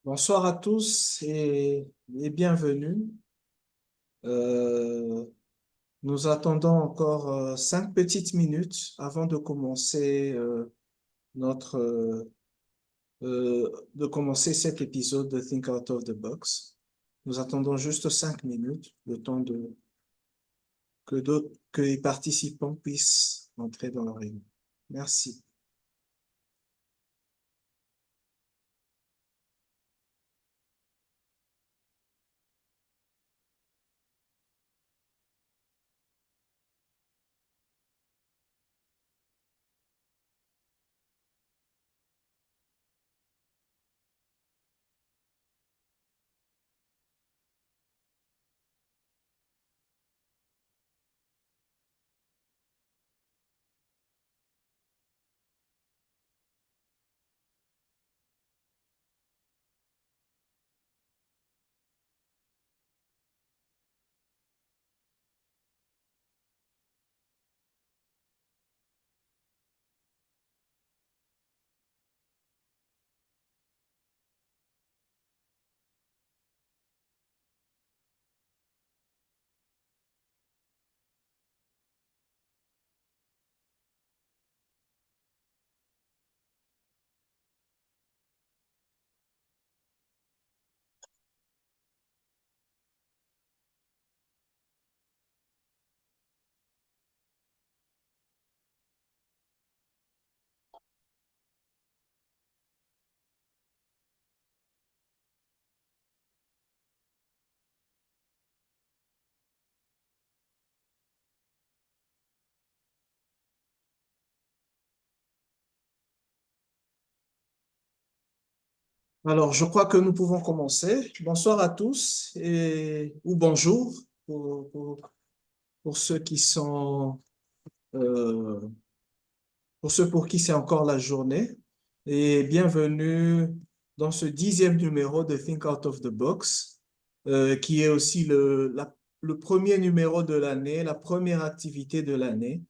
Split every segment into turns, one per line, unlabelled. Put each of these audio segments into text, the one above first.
Bonsoir à tous et bienvenue. Euh, Nous attendons encore 5 petites minutes avant de commencer notre de commencer cet épisode de Think Out of the Box. Nous attendons juste 5 minutes, le temps que les participants puissent entrer dans la réunion. Merci. Alors, je crois que nous pouvons commencer. Bonsoir à tous ou bonjour pour ceux qui sont euh, pour ceux pour qui c'est encore la journée. Et bienvenue dans ce 10e numéro de Think Out of the Box, qui est aussi le premier numéro de l'année, la première activité de l'année.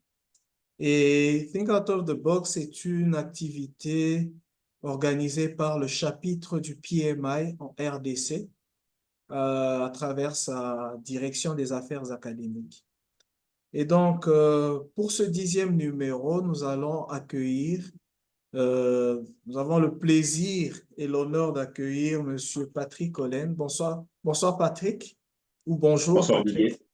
Et Think Out of the Box est une activité organisée par le chapitre du PMI en RDC à travers sa direction des affaires académiques. Et donc, pour ce 10e numéro, nous avons le plaisir et l'honneur d'accueillir Monsieur Patrick Collen. Bonsoir, bonsoir Patrick, ou bonjour
Bonsoir Didier.
Patrick.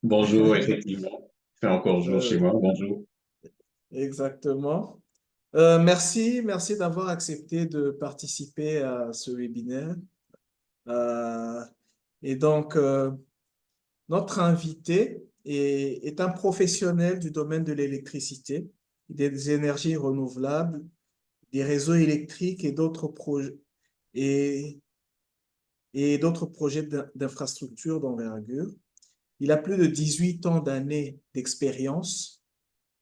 Bonjour, effectivement. Il fait encore jour chez
Euh,
moi. Bonjour.
Exactement. Merci d'avoir accepté de participer à ce webinaire. Euh, et donc, notre invité est un professionnel du domaine de l'électricité, des énergies renouvelables, des réseaux électriques et, et d'autres projets d'infrastructure d'envergure. Il a plus de 18 ans d'années d'expérience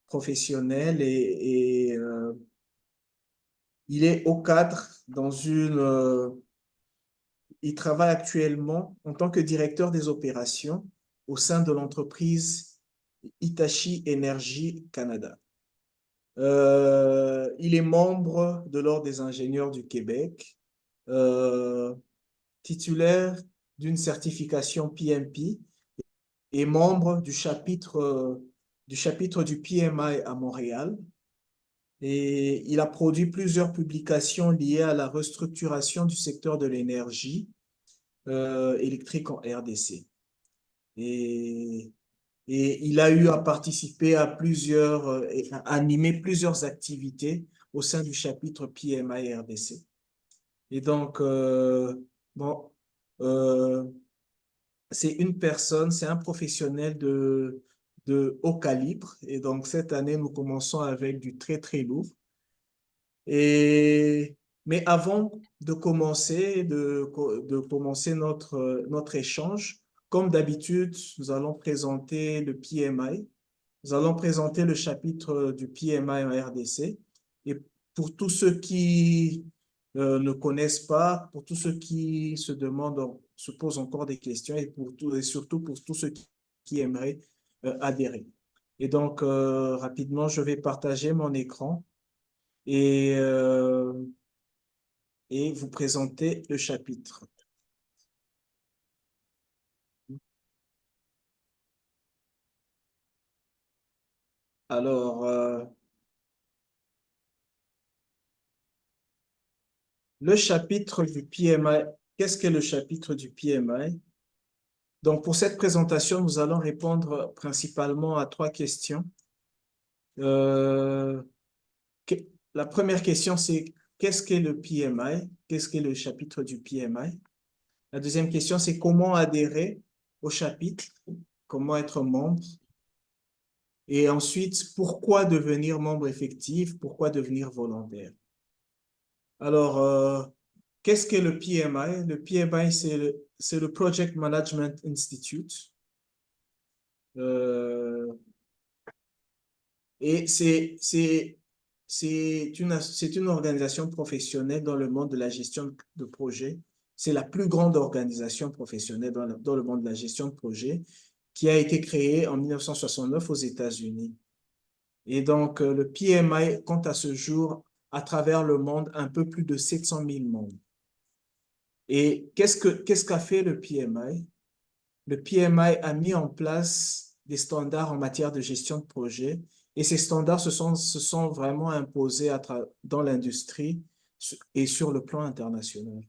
professionnelle et il est au cadre il travaille actuellement en tant que directeur des opérations au sein de l'entreprise Hitachi Energy Canada. Il est membre de l'Ordre des ingénieurs du Québec, euh, titulaire d'une certification PMP et membre du chapitre du PMI à Montréal. Et il a produit plusieurs publications liées à la restructuration du secteur de l'énergie électrique en RDC. Et, et il a eu à participer et à animer plusieurs activités au sein du chapitre PMI RDC. Et donc, bon, euh, c'est un professionnel de haut calibre. Et donc, cette année, nous commençons avec du très, très lourd. Et, mais avant de commencer notre échange, comme d'habitude, nous allons présenter le PMI. Nous allons présenter le chapitre du PMI en RDC. Et pour tous ceux qui ne connaissent pas, pour tous ceux qui se posent encore des questions et surtout pour tous ceux qui aimeraient adhérer. Et donc, rapidement, je vais partager mon écran et et vous présenter le chapitre. Alors, le chapitre du PMI, qu'est-ce qu'est le chapitre du PMI? Donc, pour cette présentation, nous allons répondre principalement à 3 questions. Euh, la première question, c'est qu'est-ce qu'est le PMI? Qu'est-ce qu'est le chapitre du PMI? La deuxième question, c'est comment adhérer au chapitre? Comment être membre? Et ensuite, pourquoi devenir membre effectif? Pourquoi devenir volontaire? Alors, qu'est-ce qu'est le PMI? Le PMI, c'est le Project Management Institute. Euh, et c'est une organisation professionnelle dans le monde de la gestion de projet. C'est la plus grande organisation professionnelle dans le monde de la gestion de projet qui a été créée en 1969 aux États-Unis. Et donc, le PMI compte à ce jour, à travers le monde, un peu plus de 700 000 membres. Et qu'est-ce qu'a fait le PMI? Le PMI a mis en place des standards en matière de gestion de projet et ces standards se sont vraiment imposés dans l'industrie et sur le plan international.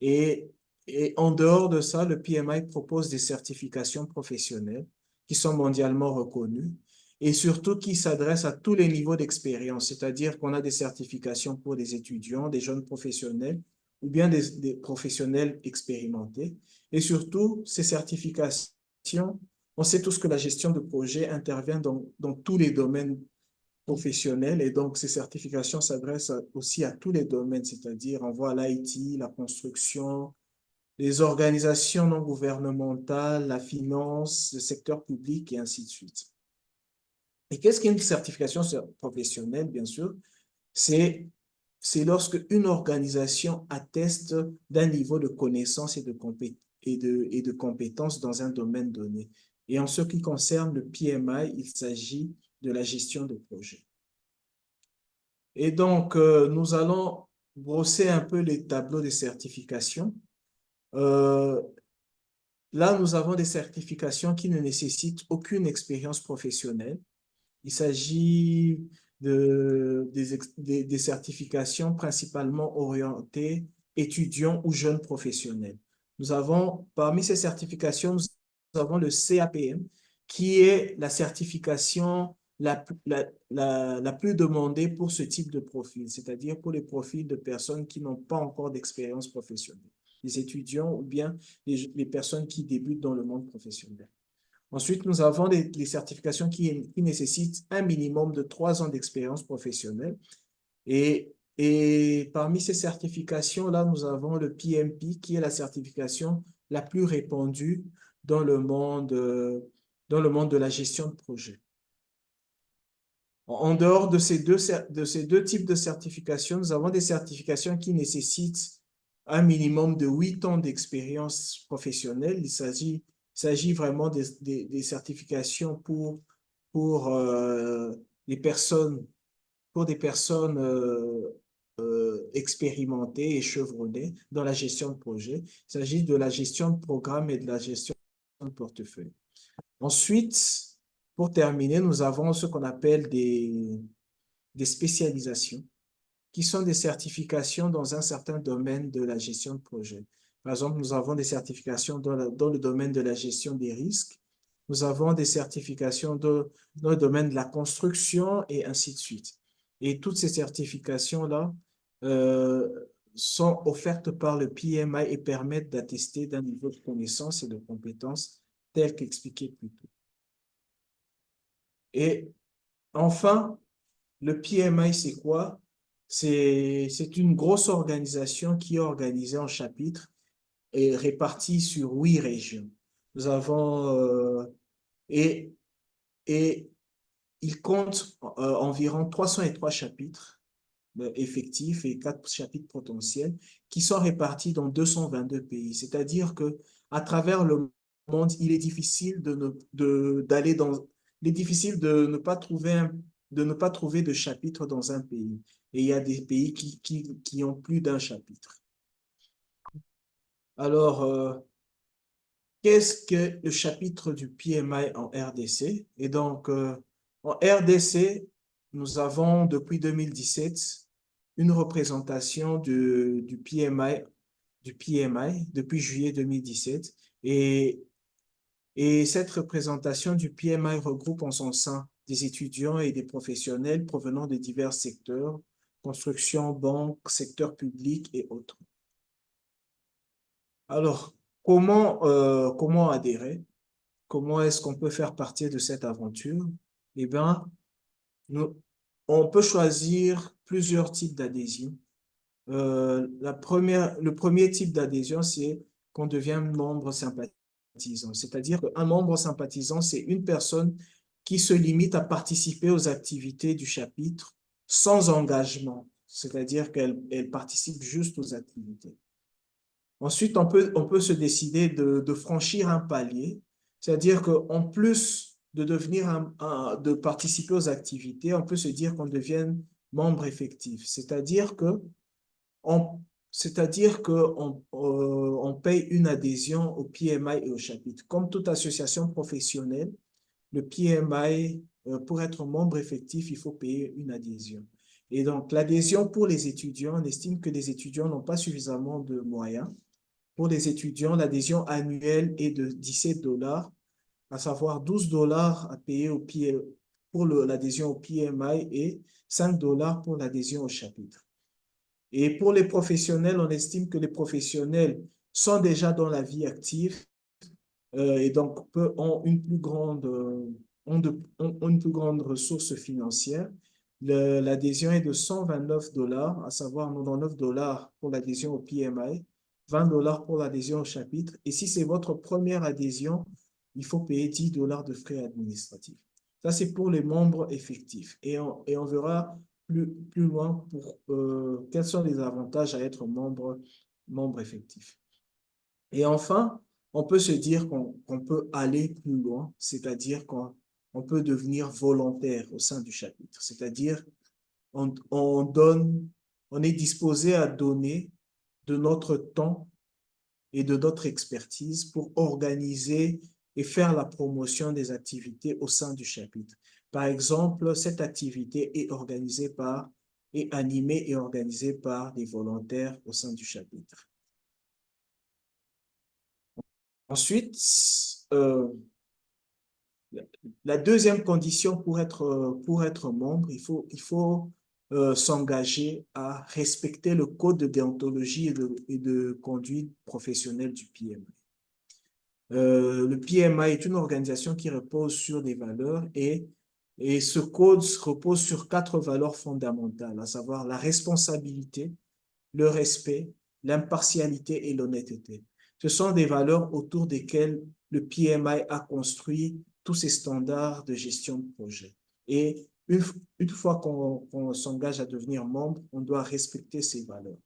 Et, et en dehors de ça, le PMI propose des certifications professionnelles qui sont mondialement reconnues et surtout qui s'adressent à tous les niveaux d'expérience, c'est-à-dire qu'on a des certifications pour des étudiants, des jeunes professionnels ou bien des professionnels expérimentés. Et surtout, ces certifications, on sait tous que la gestion de projet intervient dans tous les domaines professionnels et donc ces certifications s'adressent aussi à tous les domaines, c'est-à-dire on voit l'IT, la construction, les organisations non gouvernementales, la finance, le secteur public et ainsi de suite. Et qu'est-ce qu'une certification professionnelle, bien sûr? C'est lorsque une organisation atteste d'un niveau de connaissance et de compétences dans un domaine donné. Et en ce qui concerne le PMI, il s'agit de la gestion de projet. Et donc, nous allons brosser un peu les tableaux de certification. Euh, Là, nous avons des certifications qui ne nécessitent aucune expérience professionnelle. Il s'agit des certifications principalement orientées étudiants ou jeunes professionnels. Nous avons, parmi ces certifications, nous avons le CAPM, qui est la certification la plus demandée pour ce type de profil, c'est-à-dire pour les profils de personnes qui n'ont pas encore d'expérience professionnelle, les étudiants ou bien les personnes qui débutent dans le monde professionnel. Ensuite, nous avons des certifications qui nécessitent un minimum de 3 ans d'expérience professionnelle. Et parmi ces certifications-là, nous avons le PMP, qui est la certification la plus répandue dans le monde de la gestion de projet. En dehors de ces deux types de certifications, nous avons des certifications qui nécessitent un minimum de 8 ans d'expérience professionnelle. Il s'agit vraiment des certifications pour les personnes, pour des personnes expérimentées et chevronnées dans la gestion de projet. Il s'agit de la gestion de programme et de la gestion de portefeuille. Ensuite, pour terminer, nous avons ce qu'on appelle des spécialisations, qui sont des certifications dans un certain domaine de la gestion de projet. Par exemple, nous avons des certifications dans le domaine de la gestion des risques, nous avons des certifications dans le domaine de la construction et ainsi de suite. Et toutes ces certifications-là euh, sont offertes par le PMI et permettent d'attester d'un niveau de connaissance et de compétences tel qu'expliqué plus tôt. Et enfin, le PMI, c'est quoi? C'est une grosse organisation qui est organisée en chapitres et répartie sur 8 régions. Nous avons, et, et il compte environ 303 chapitres effectifs et 4 chapitres potentiels qui sont répartis dans 222 pays. C'est-à-dire que à travers le monde, il est difficile d'aller dans, il est difficile de ne pas trouver de chapitre dans un pays. et il y a des pays qui ont plus d'un chapitre. Alors, qu'est-ce que le chapitre du PMI en RDC? Et donc, en RDC, nous avons depuis 2017 une représentation du PMI depuis juillet 2017. Et cette représentation du PMI regroupe en son sein des étudiants et des professionnels provenant de divers secteurs, construction, banque, secteur public et autres. Alors, comment adhérer? Comment est-ce qu'on peut faire partie de cette aventure? Eh bien, on peut choisir plusieurs types d'adhésion. Le premier type d'adhésion, c'est qu'on devient membre sympathisant. C'est-à-dire qu'un membre sympathisant, c'est une personne qui se limite à participer aux activités du chapitre sans engagement. C'est-à-dire qu'elle participe juste aux activités. Ensuite, on peut se décider de franchir un palier, c'est-à-dire qu'en plus de de participer aux activités, on peut se dire qu'on devienne membre effectif, on, c'est-à-dire on paye une adhésion au PMI et au chapitre. Comme toute association professionnelle, le PMI, pour être membre effectif, il faut payer une adhésion. Et donc, l'adhésion pour les étudiants, on estime que les étudiants n'ont pas suffisamment de moyens. Pour les étudiants, l'adhésion annuelle est de 17 $, à savoir 12 $ à payer pour l'adhésion au PMI et 5 $ pour l'adhésion au chapitre. Et pour les professionnels, on estime que les professionnels sont déjà dans la vie active et donc ont une plus grande ressource financière. L'adhésion est de 129 $, à savoir 99 $ pour l'adhésion au PMI, 20 $ pour l'adhésion au chapitre. Et si c'est votre première adhésion, il faut payer 10 $ de frais administratifs. Ça, c'est pour les membres effectifs. Et on verra plus loin quels sont les avantages à être membre effectif. Et enfin, on peut se dire qu'on peut aller plus loin, c'est-à-dire qu'on peut devenir volontaire au sein du chapitre. C'est-à-dire, on est disposé à donner de notre temps et de notre expertise pour organiser et faire la promotion des activités au sein du chapitre. Par exemple, cette activité est animée et organisée par des volontaires au sein du chapitre. Ensuite, la deuxième condition pour être membre, il faut s'engager à respecter le code de déontologie et de conduite professionnelle du PMI. Le PMI est une organisation qui repose sur des valeurs et ce code repose sur 4 valeurs fondamentales, à savoir la responsabilité, le respect, l'impartialité et l'honnêteté. Ce sont des valeurs autour desquelles le PMI a construit tous ses standards de gestion de projet. Et une fois qu'on s'engage à devenir membre, on doit respecter ces valeurs.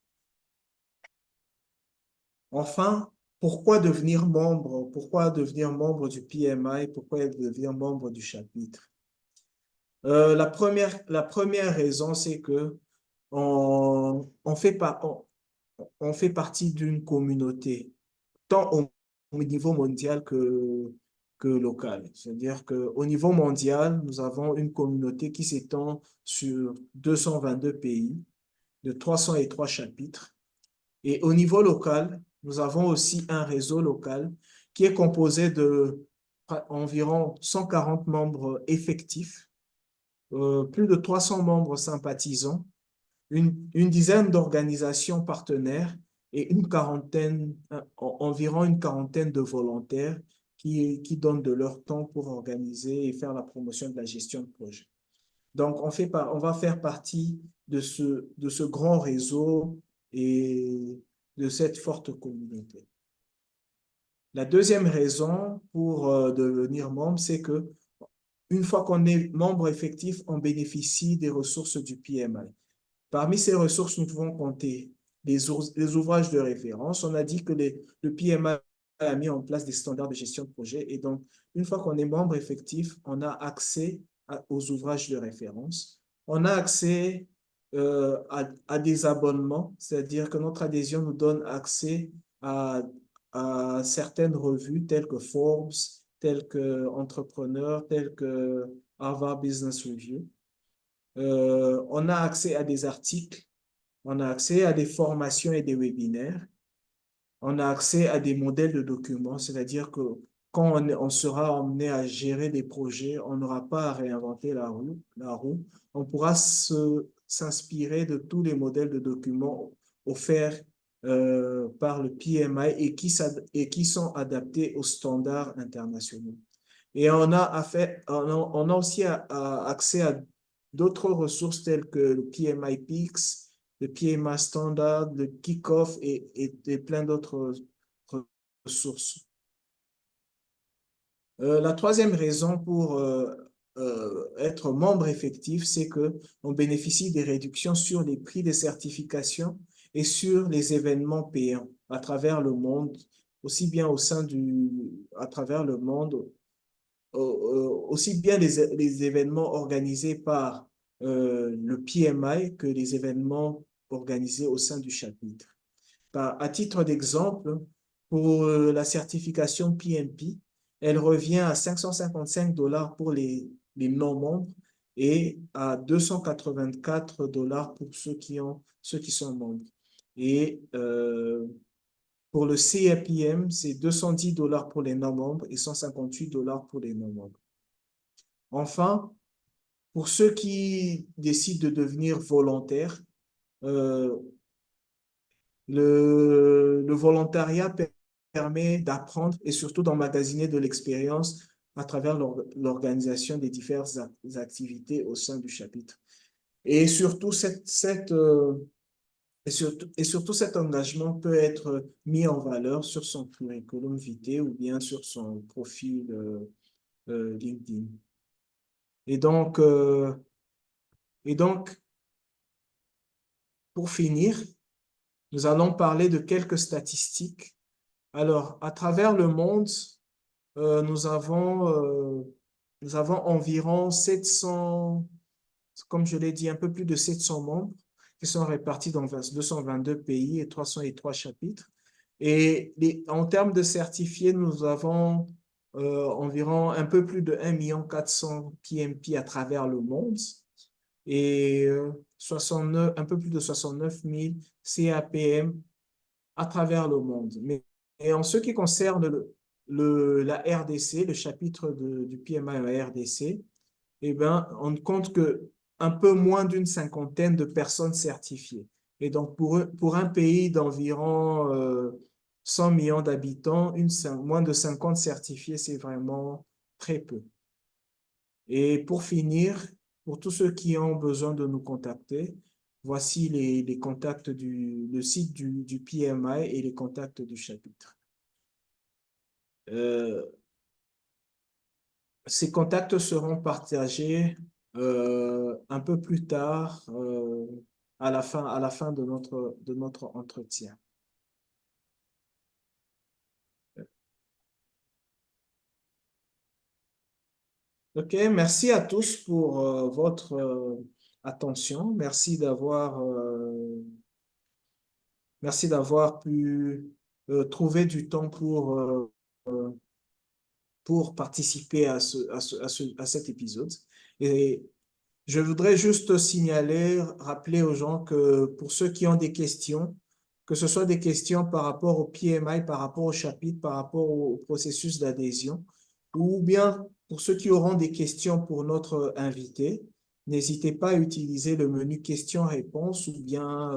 Enfin, pourquoi devenir membre? Pourquoi devenir membre du PMI? Pourquoi devenir membre du chapitre? La première raison, c'est que on fait partie d'une communauté, tant au niveau mondial que local. C'est-à-dire qu'au niveau mondial, nous avons une communauté qui s'étend sur 222 pays, de 303 chapitres. Et au niveau local, nous avons aussi un réseau local qui est composé de environ 140 membres effectifs, plus de 300 membres sympathisants, une dizaine d'organisations partenaires et environ une quarantaine de volontaires qui donnent de leur temps pour organiser et faire la promotion de la gestion de projet. Donc, on va faire partie de ce grand réseau et de cette forte communauté. La deuxième raison pour devenir membre, c'est que une fois qu'on est membre effectif, on bénéficie des ressources du PMI. Parmi ces ressources, nous pouvons compter les ouvrages de référence. On a dit que le PMI a mis en place des standards de gestion de projet et donc, une fois qu'on est membre effectif, on a accès aux ouvrages de référence. On a accès à des abonnements, c'est-à-dire que notre adhésion nous donne accès à, à certaines revues telles que Forbes, telles que Entrepreneur, telles que Harvard Business Review. On a accès à des articles, on a accès à des formations et des webinaires, on a accès à des modèles de documents, c'est-à-dire que quand on sera emmené à gérer des projets, on n'aura pas à réinventer la roue. On pourra s'inspirer de tous les modèles de documents offerts par le PMI et qui sont adaptés aux standards internationaux. Et on a aussi accès à d'autres ressources telles que le PMI Peaks, le PMI Standard, le Kickoff et plein d'autres ressources. La troisième raison pour être membre effectif, c'est qu'on bénéficie des réductions sur les prix des certifications et sur les événements payants à travers le monde, aussi bien à travers le monde, aussi bien les événements organisés par le PMI que les événements organisés au sein du chapitre. À titre d'exemple, pour la certification PMP, elle revient à 555 $ pour les non-membres et à 284 $ pour ceux qui sont membres. Et pour le CAPM, c'est 210 $ pour les non-membres et 158 $ pour les non-membres. Enfin, pour ceux qui décident de devenir volontaires, euh, le volontariat permet d'apprendre et surtout d'emmagasiner de l'expérience à travers l'organisation des diverses activités au sein du chapitre. Et surtout, cet engagement peut être mis en valeur sur son curriculum vitae ou bien sur son profil LinkedIn. Et donc, euh, et donc, pour finir, nous allons parler de quelques statistiques. Alors, à travers le monde, euh, nous avons, euh, nous avons environ 700, comme je l'ai dit, un peu plus de 700 membres qui sont répartis dans 222 pays et 303 chapitres. Et en termes de certifiés, nous avons environ un peu plus de 1 400 000 PMP à travers le monde et 69, un peu plus de 69 000 CAPM à travers le monde. Mais et en ce qui concerne la RDC, le chapitre du PMI en RDC, eh ben, on compte que un peu moins d'une cinquantaine de personnes certifiées. Et donc, pour un pays d'environ 100 millions d'habitants, moins de 50 certifiés, c'est vraiment très peu. Et pour finir, pour tous ceux qui ont besoin de nous contacter, voici les contacts le site du PMI et les contacts du chapitre. Euh, Ces contacts seront partagés un peu plus tard à la fin de notre entretien. OK, merci à tous pour votre attention. Merci d'avoir pu trouver du temps pour participer à cet épisode. Et je voudrais juste signaler, rappeler aux gens que pour ceux qui ont des questions, que ce soit des questions par rapport au PMI, par rapport au chapitre, par rapport au processus d'adhésion, ou bien pour ceux qui auront des questions pour notre invité, n'hésitez pas à utiliser le menu questions-réponses ou bien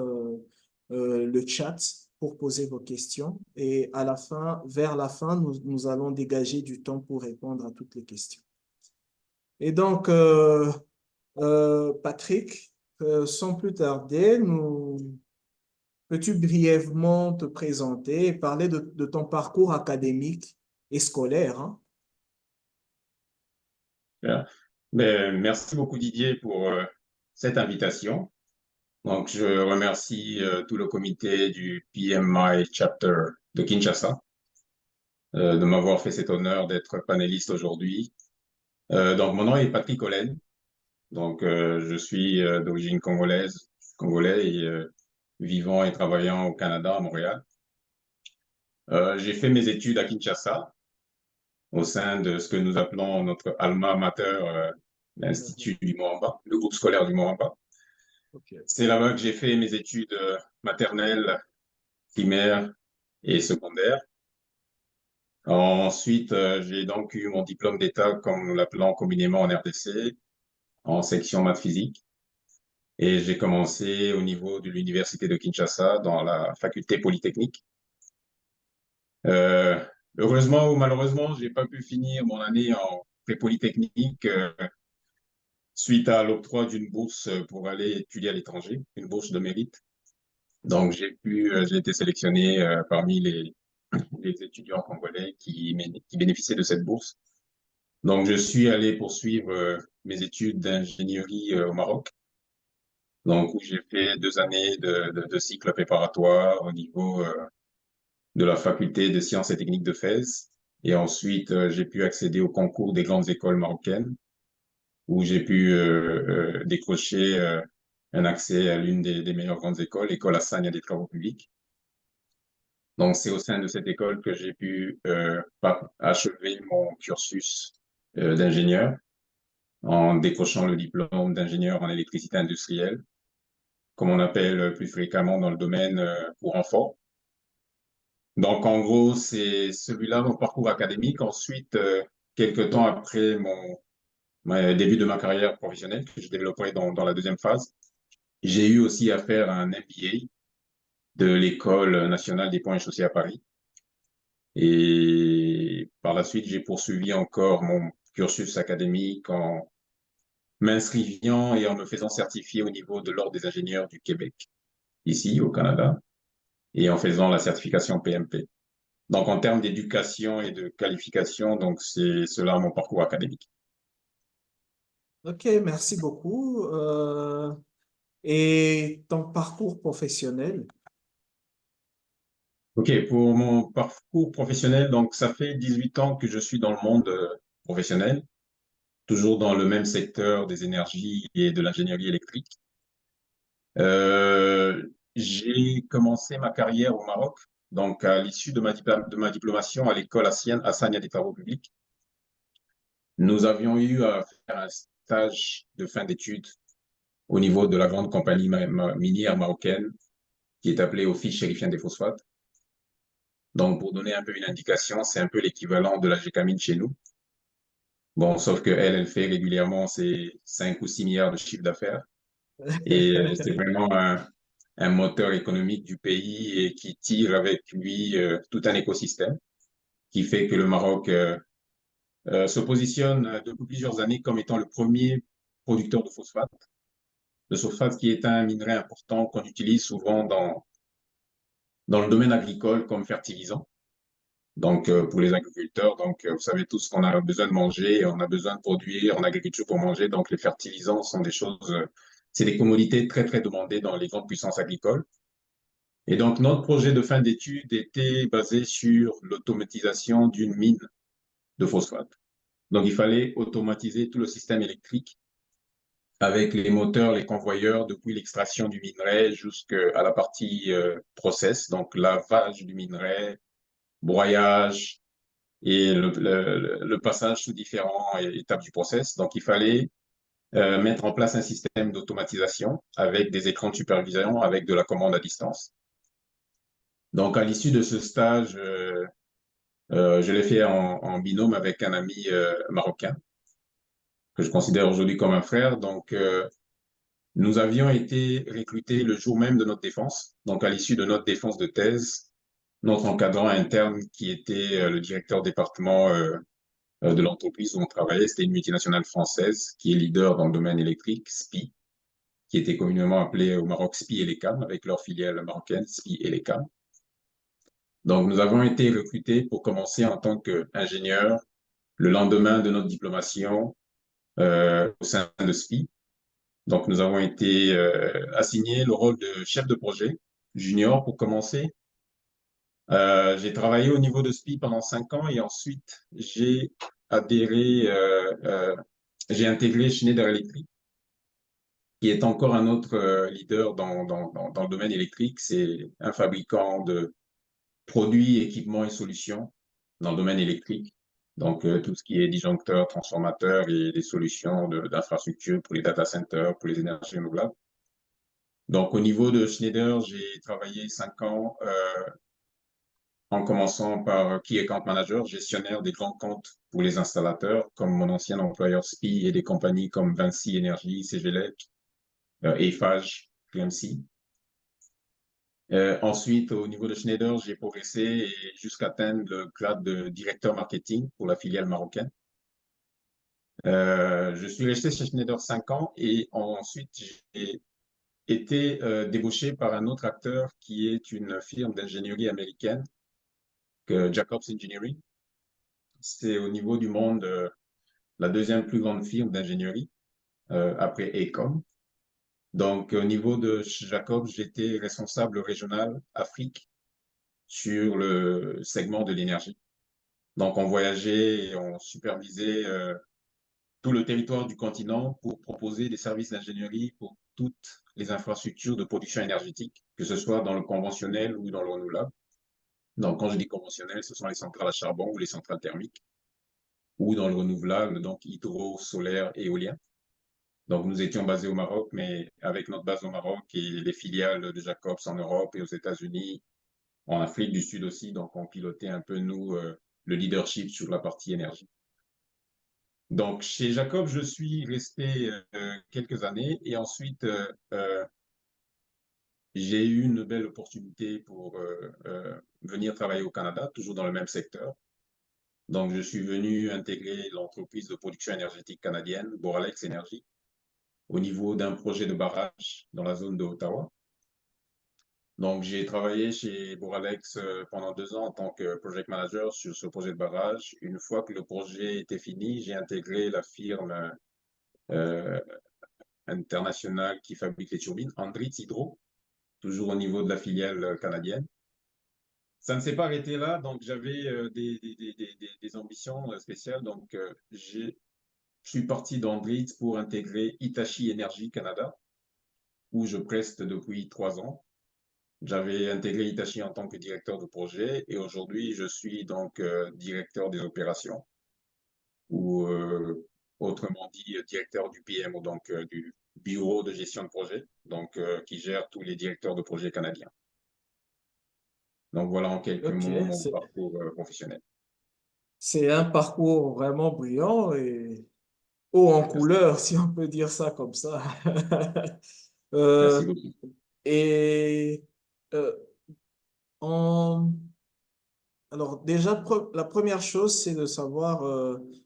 le chat pour poser vos questions. Et à la fin, vers la fin, nous allons dégager du temps pour répondre à toutes les questions. Et donc, Patrick, sans plus tarder, peux-tu brièvement te présenter et parler de ton parcours académique et scolaire, hein?
Bien. Ben, merci beaucoup Didier pour cette invitation. Donc, je remercie tout le comité du PMI Chapter de Kinshasa de m'avoir fait cet honneur d'être panéliste aujourd'hui. Donc, mon nom est Patrick Olen. Donc, je suis d'origine congolaise. congolais et vivant et travaillant au Canada, à Montréal. J'ai fait mes études à Kinshasa, au sein de ce que nous appelons notre alma mater,
Mhm.
l'Institut du Moamba, le groupe scolaire du Moamba.
Ok.
C'est là-bas que j'ai fait mes études maternelles, primaires et secondaires. Ensuite, j'ai donc eu mon diplôme d'État, comme nous l'appelons communément en RDC, en section maths physique. Et j'ai commencé au niveau de l'Université de Kinshasa, dans la faculté polytechnique. Euh, Heureusement ou malheureusement, j'ai pas pu finir mon année en pré-polytechnique suite à l'octroi d'une bourse pour aller étudier à l'étranger, une bourse de mérite. Donc, j'ai été sélectionné parmi les étudiants congolais qui bénéficiaient de cette bourse. Donc, je suis allé poursuivre mes études d'ingénierie au Maroc. Donc, où j'ai fait 2 années de cycle préparatoire au niveau de la faculté de sciences et techniques de Fès. Et ensuite, j'ai pu accéder au concours des grandes écoles marocaines, où j'ai pu décrocher un accès à l'une des meilleures grandes écoles, l'école Hassania des travaux publics. Donc, c'est au sein de cette école que j'ai pu achever mon cursus d'ingénieur en décrochant le diplôme d'ingénieur en électricité industrielle, comme on appelle plus fréquemment dans le domaine courant fort. Donc, en gros, c'est celui-là mon parcours académique. Ensuite, quelques temps après mon début de ma carrière professionnelle, que je développerai dans la deuxième phase, j'ai eu aussi à faire un MBA de l'École nationale des ponts et chaussées à Paris. Et par la suite, j'ai poursuivi encore mon cursus académique en m'inscrivant et en me faisant certifier au niveau de l'Ordre des ingénieurs du Québec, ici au Canada, et en faisant la certification PMP. Donc, en termes d'éducation et de qualification, donc c'est cela mon parcours académique.
Ok, merci beaucoup. Et ton parcours professionnel?
OK, pour mon parcours professionnel, donc ça fait 18 ans que je suis dans le monde professionnel, toujours dans le même secteur des énergies et de l'ingénierie électrique. J'ai commencé ma carrière au Maroc, donc à l'issue de ma diplomation à l'école Hassania des travaux publics. Nous avions eu à faire un stage de fin d'études au niveau de la grande compagnie minière marocaine qui est appelée Office chérifien des phosphates. Donc, pour donner un peu une indication, c'est un peu l'équivalent de la Gécamine chez nous. Bon, sauf que elle fait régulièrement ses 5 ou 6 milliards de chiffre d'affaires. Et c'est vraiment un moteur économique du pays et qui tire avec lui tout un écosystème qui fait que le Maroc se positionne depuis plusieurs années comme étant le premier producteur de phosphate. Le phosphate qui est un minerai important qu'on utilise souvent dans le domaine agricole comme fertilisant. Donc, pour les agriculteurs, donc, vous savez tous qu'on a besoin de manger, on a besoin de produire en agriculture pour manger. Donc, les fertilisants sont des choses, c'est des commodités très, très demandées dans les grandes puissances agricoles. Et donc, notre projet de fin d'études était basé sur l'automatisation d'une mine de phosphate. Donc, il fallait automatiser tout le système électrique avec les moteurs, les convoyeurs, depuis l'extraction du minerai jusqu'à la partie process, donc lavage du minerai, broyage et le passage sous différentes étapes du process. Donc, il fallait mettre en place un système d'automatisation avec des écrans de supervision, avec de la commande à distance. Donc, à l'issue de ce stage, je l'ai fait en binôme avec un ami marocain que je considère aujourd'hui comme un frère. Donc, nous avions été recrutés le jour même de notre défense. Donc, à l'issue de notre défense de thèse, notre encadrant interne, qui était le directeur département de l'entreprise où on travaillait, c'était une multinationale française qui est leader dans le domaine électrique, SPI, qui était communément appelée au Maroc SPI Elecam, avec leur filiale marocaine SPI Elecam. Donc, nous avons été recrutés pour commencer en tant qu'ingénieurs le lendemain de notre diplomation au sein de SPI. Donc, nous avons été assignés le rôle de chef de projet junior pour commencer. J'ai travaillé au niveau de SPI pendant 5 ans et ensuite adhéré, j'ai intégré Schneider Electric qui est encore un autre leader dans le domaine électrique. C'est un fabricant de produits, équipements et solutions dans le domaine électrique. Donc, tout ce qui est disjoncteurs, transformateurs et des solutions d'infrastructure pour les data centers, pour les énergies renouvelables. Donc, au niveau de Schneider, j'ai travaillé 5 ans en commençant par Key Account Manager, gestionnaire des grands comptes pour les installateurs, comme mon ancien employeur SPI et des compagnies comme Vinci Énergie, CGLEC, Eiffage, PMC. Ensuite, au niveau de Schneider, j'ai progressé jusqu'à atteindre le grade de directeur marketing pour la filiale marocaine. Je suis resté chez Schneider 5 ans et ensuite j'ai été débauché par un autre acteur qui est une firme d'ingénierie américaine, Jacobs Engineering. C'est au niveau du monde la deuxième plus grande firme d'ingénierie après AECOM. Donc, au niveau de Jacobs, j'étais responsable régional Afrique sur le segment de l'énergie. Donc, on voyageait et on supervisait tout le territoire du continent pour proposer des services d'ingénierie pour toutes les infrastructures de production énergétique, que ce soit dans le conventionnel ou dans le renouvelable. Donc, quand je dis conventionnel, ce sont les centrales à charbon ou les centrales thermiques, ou dans le renouvelable, donc hydro, solaire, éolien. Donc, nous étions basés au Maroc, mais avec notre base au Maroc et les filiales de Jacobs en Europe et aux États-Unis, en Afrique du Sud aussi, donc on pilotait un peu, nous, le leadership sur la partie énergie. Donc, chez Jacob, je suis resté quelques années et ensuite, j'ai eu une belle opportunité pour venir travailler au Canada, toujours dans le même secteur. Donc, je suis venu intégrer l'entreprise de production énergétique canadienne, Boralex Énergie, au niveau d'un projet de barrage dans la zone de Ottawa. Donc, j'ai travaillé chez Boralex pendant 2 ans en tant que project manager sur ce projet de barrage. Une fois que le projet était fini, j'ai intégré la firme euh, internationale qui fabrique les turbines, Andritz Hydro, toujours au niveau de la filiale canadienne. Ça ne s'est pas arrêté là, donc j'avais des ambitions spéciales. Donc, je suis parti d'Andritz pour intégrer Hitachi Energy Canada, où je preste depuis 3 ans. J'avais intégré Hitachi en tant que directeur de projet et aujourd'hui, je suis donc directeur des opérations ou autrement dit directeur du PMO, donc du bureau de gestion de projet, donc qui gère tous les directeurs de projet canadiens. Donc voilà en quelques
Ok,
mots mon parcours professionnel.
c'est un parcours vraiment brillant et haut en
Merci.
couleur, si on peut dire ça comme ça.
Merci
Euh,
beaucoup.
et euh, en- alors déjà, la première chose, c'est de savoir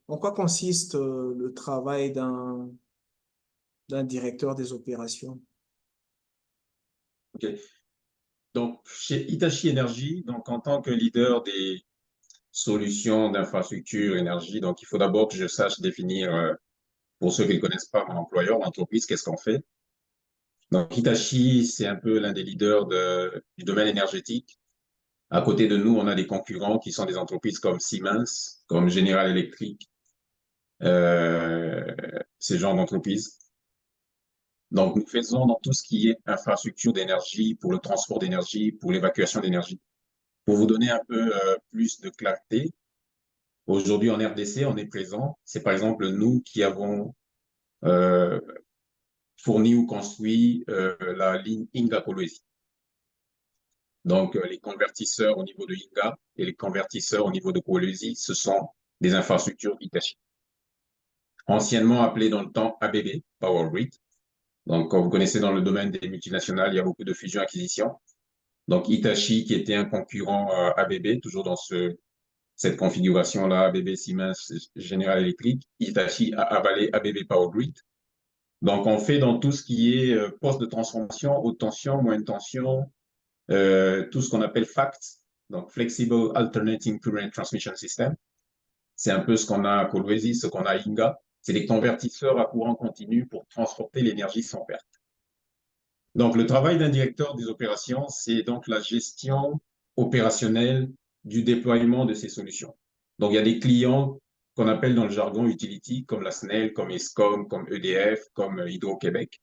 en quoi consiste le travail d'un directeur des opérations.
OK. Donc chez Hitachi Energy, donc en tant que leader des solutions d'infrastructure énergie, donc il faut d'abord que je sache définir pour ceux qui ne connaissent pas mon employeur, l'entreprise, qu'est-ce qu'on fait? Donc, Hitachi, c'est un peu l'un des leaders du domaine énergétique. À côté de nous, on a des concurrents qui sont des entreprises comme Siemens, comme General Electric, euh, ces genres d'entreprises. Donc, nous faisons dans tout ce qui est infrastructure d'énergie, pour le transport d'énergie, pour l'évacuation d'énergie. Pour vous donner un peu plus de clarté, aujourd'hui en RDC, on est présent. C'est par exemple nous qui avons euh, fourni ou construit la ligne Inga-Kolwezi. Donc, les convertisseurs au niveau de Inga et les convertisseurs au niveau de Kolwezi, ce sont des infrastructures Hitachi. Anciennement appelées dans le temps ABB, Power Grid. Donc, comme vous connaissez dans le domaine des multinationales, il y a beaucoup de fusions-acquisitions. Donc, Hitachi, qui était un concurrent ABB, toujours dans cette configuration-là, ABB, Siemens, General Electric, Hitachi a avalé ABB Power Grid. Donc, on fait dans tout ce qui est poste de transformation, haute tension, moyenne tension, tout ce qu'on appelle FACT, donc Flexible Alternating Current Transmission System. C'est un peu ce qu'on a à Kolwezi, ce qu'on a à Inga. C'est des convertisseurs à courant continu pour transporter l'énergie sans perte. Donc, le travail d'un directeur des opérations, c'est donc la gestion opérationnelle du déploiement de ces solutions. Donc, il y a des clients qu'on appelle dans le jargon utility, comme la SNEL, comme ESCOM, comme EDF, comme Hydro-Québec.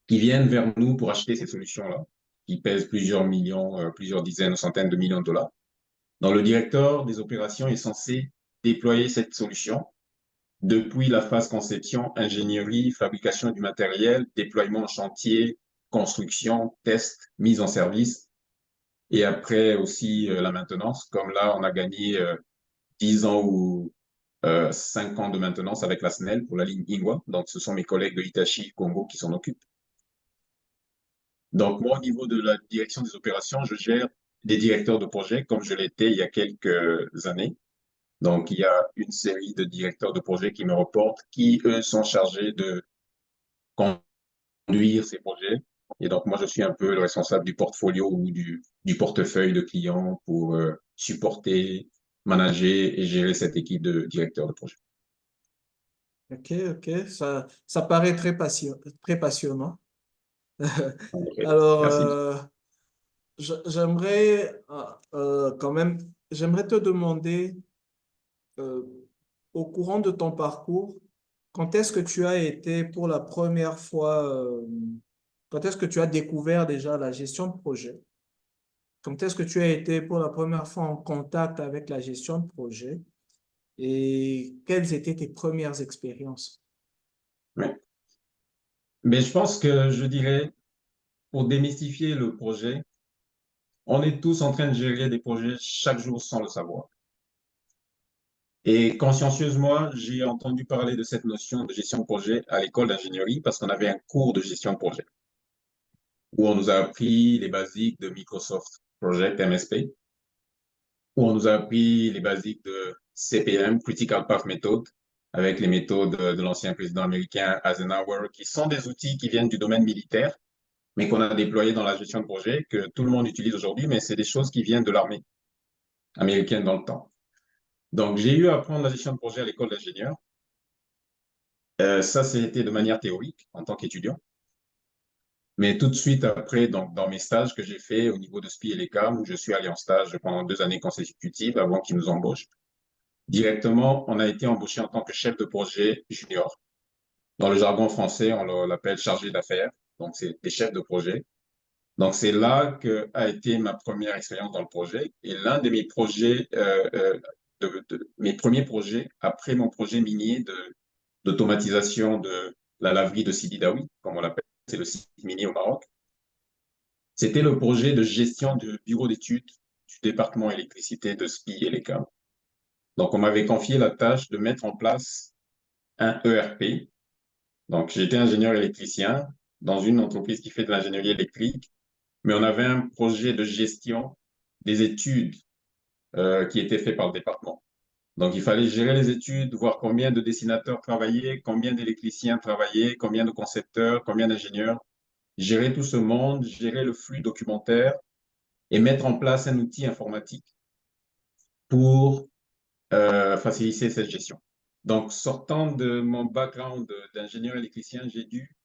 qui viennent vers nous pour acheter ces solutions-là, qui pèsent plusieurs millions, plusieurs dizaines ou centaines de millions de dollars. Donc, le directeur des opérations est censé déployer cette solution depuis la phase conception, ingénierie, fabrication du matériel, déploiement en chantier, construction, test, mise en service, et après aussi la maintenance. Comme là, on a gagné 10 ans ou 5 ans de maintenance avec la SNEL pour la ligne Ingwa. Donc, ce sont mes collègues de Hitachi Congo qui s'en occupent. Donc, moi, au niveau de la direction des opérations, je gère des directeurs de projet comme je l'étais il y a quelques années. Donc, il y a une série de directeurs de projet qui me reportent, qui, eux, sont chargés de conduire ces projets. Et donc, moi, je suis un peu le responsable du portfolio ou du portefeuille de clients pour supporter, manager et gérer cette équipe de directeurs de projet.
Ok, ok, ça paraît très passionnant.
Ok.
Alors,
Merci.
j'aimerais quand même, j'aimerais te demander, euh, au courant de ton parcours, quand est-ce que tu as été pour la première fois, quand est-ce que tu as découvert déjà la gestion de projet? Quand est-ce que tu as été pour la première fois en contact avec la gestion de projet et quelles étaient tes premières expériences?
Ouais. Mais je pense que je dirais, pour démystifier le projet, on est tous en train de gérer des projets chaque jour sans le savoir. Et consciencieusement, j'ai entendu parler de cette notion de gestion de projet à l'école d'ingénierie parce qu'on avait un cours de gestion de projet où on nous a appris les basiques de Microsoft Project MSP, où on nous a appris les basiques de CPM, Critical Path Method, avec les méthodes de l'ancien président américain Eisenhower, qui sont des outils qui viennent du domaine militaire, mais qu'on a déployés dans la gestion de projet, que tout le monde utilise aujourd'hui, mais c'est des choses qui viennent de l'armée américaine dans le temps. Donc, j'ai eu à apprendre la gestion de projet à l'école d'ingénieur. Ça, c'était de manière théorique en tant qu'étudiant. Mais tout de suite après, donc, dans mes stages que j'ai fait au niveau de SPI et l'ECAM, où je suis allé en stage pendant 2 années consécutives avant qu'ils nous embauchent, directement, on a été embauché en tant que chef de projet junior. Dans le jargon français, on l'appelle chargé d'affaires. Donc, c'est des chefs de projet. Donc, c'est là que a été ma première expérience dans le projet. Et l'un de mes projets, mes premiers projets, après mon projet minier d'automatisation de la laverie de Sidi Daoui, comme on l'appelle, c'est le site minier au Maroc. C'était le projet de gestion du bureau d'études du département électricité de SPI et l'ECAM. Donc, on m'avait confié la tâche de mettre en place un ERP. Donc, j'étais ingénieur électricien dans une entreprise qui fait de l'ingénierie électrique, mais on avait un projet de gestion des études qui était fait par le département. Donc, il fallait gérer les études, voir combien de dessinateurs travaillaient, combien d'électriciens travaillaient, combien de concepteurs, combien d'ingénieurs, gérer tout ce monde, gérer le flux documentaire et mettre en place un outil informatique pour faciliter cette gestion. Donc, sortant de mon background d'ingénieur électricien, j'ai dû,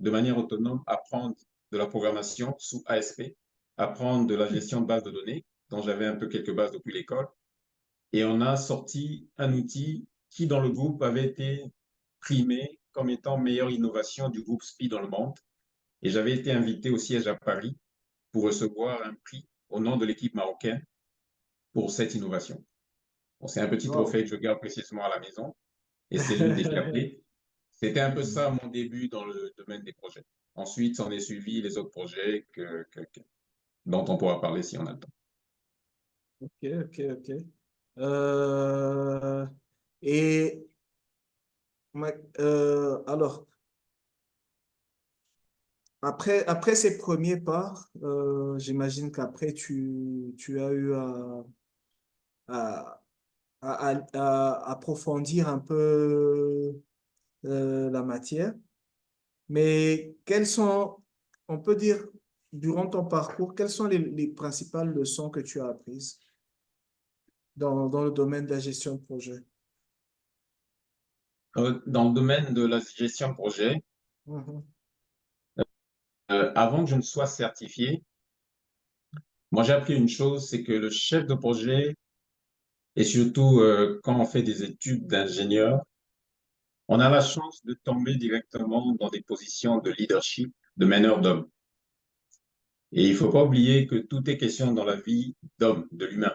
de manière autonome, apprendre de la programmation sous ASP, apprendre de la gestion de bases de données, dont j'avais un peu quelques bases depuis l'école. Et on a sorti un outil qui, dans le groupe, avait été primé comme étant meilleure innovation du groupe SPI dans le monde. Et j'avais été invité au siège à Paris pour recevoir un prix au nom de l'équipe marocaine pour cette innovation. Bon, c'est un petit
Wow.
trophée que je garde précieusement à la maison et c'est l'une des fiertés. C'était un peu ça mon début dans le domaine des projets. Ensuite, s'en est suivi les autres projets dont on pourra parler si on a le temps.
Ok, ok, ok. Euh, et alors, après ces premiers pas, j'imagine qu'après, tu as eu à, à approfondir un peu la matière. Mais on peut dire, durant ton parcours, quelles sont les principales leçons que tu as apprises dans le domaine de la gestion de projet?
Dans le domaine de la gestion de projet,
Mhm.
avant que je ne sois certifié, moi j'ai appris une chose, c'est que le chef de projet, et surtout quand on fait des études d'ingénieur, on a la chance de tomber directement dans des positions de leadership de meneur d'hommes. Et il ne faut pas oublier que tout est question dans la vie d'homme, de l'humain.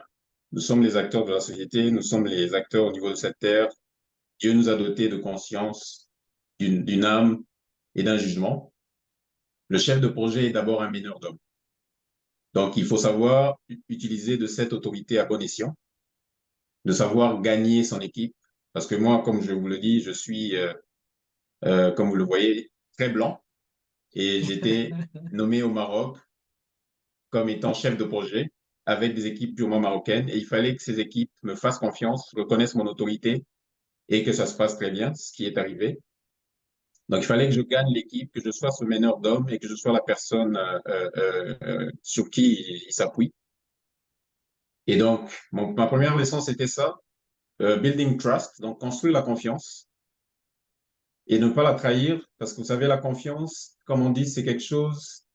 Nous sommes les acteurs de la société, nous sommes les acteurs au niveau de cette terre. Dieu nous a dotés de conscience, d'une âme et d'un jugement. Le chef de projet est d'abord un meneur d'hommes. Donc, il faut savoir utiliser de cette autorité à bon escient, de savoir gagner son équipe. Parce que moi, comme je vous le dis, je suis, comme vous le voyez, très blanc. Et j'étais nommé au Maroc comme étant chef de projet avec des équipes purement marocaines. Et il fallait que ces équipes me fassent confiance, reconnaissent mon autorité et que ça se passe très bien, ce qui est arrivé. Donc, il fallait que je gagne l'équipe, que je sois ce meneur d'hommes et que je sois la personne sur qui il s'appuie. Et donc, ma première leçon, c'était ça, building trust, donc construire la confiance et ne pas la trahir, parce que vous savez, la confiance, comme on dit, c'est quelque chose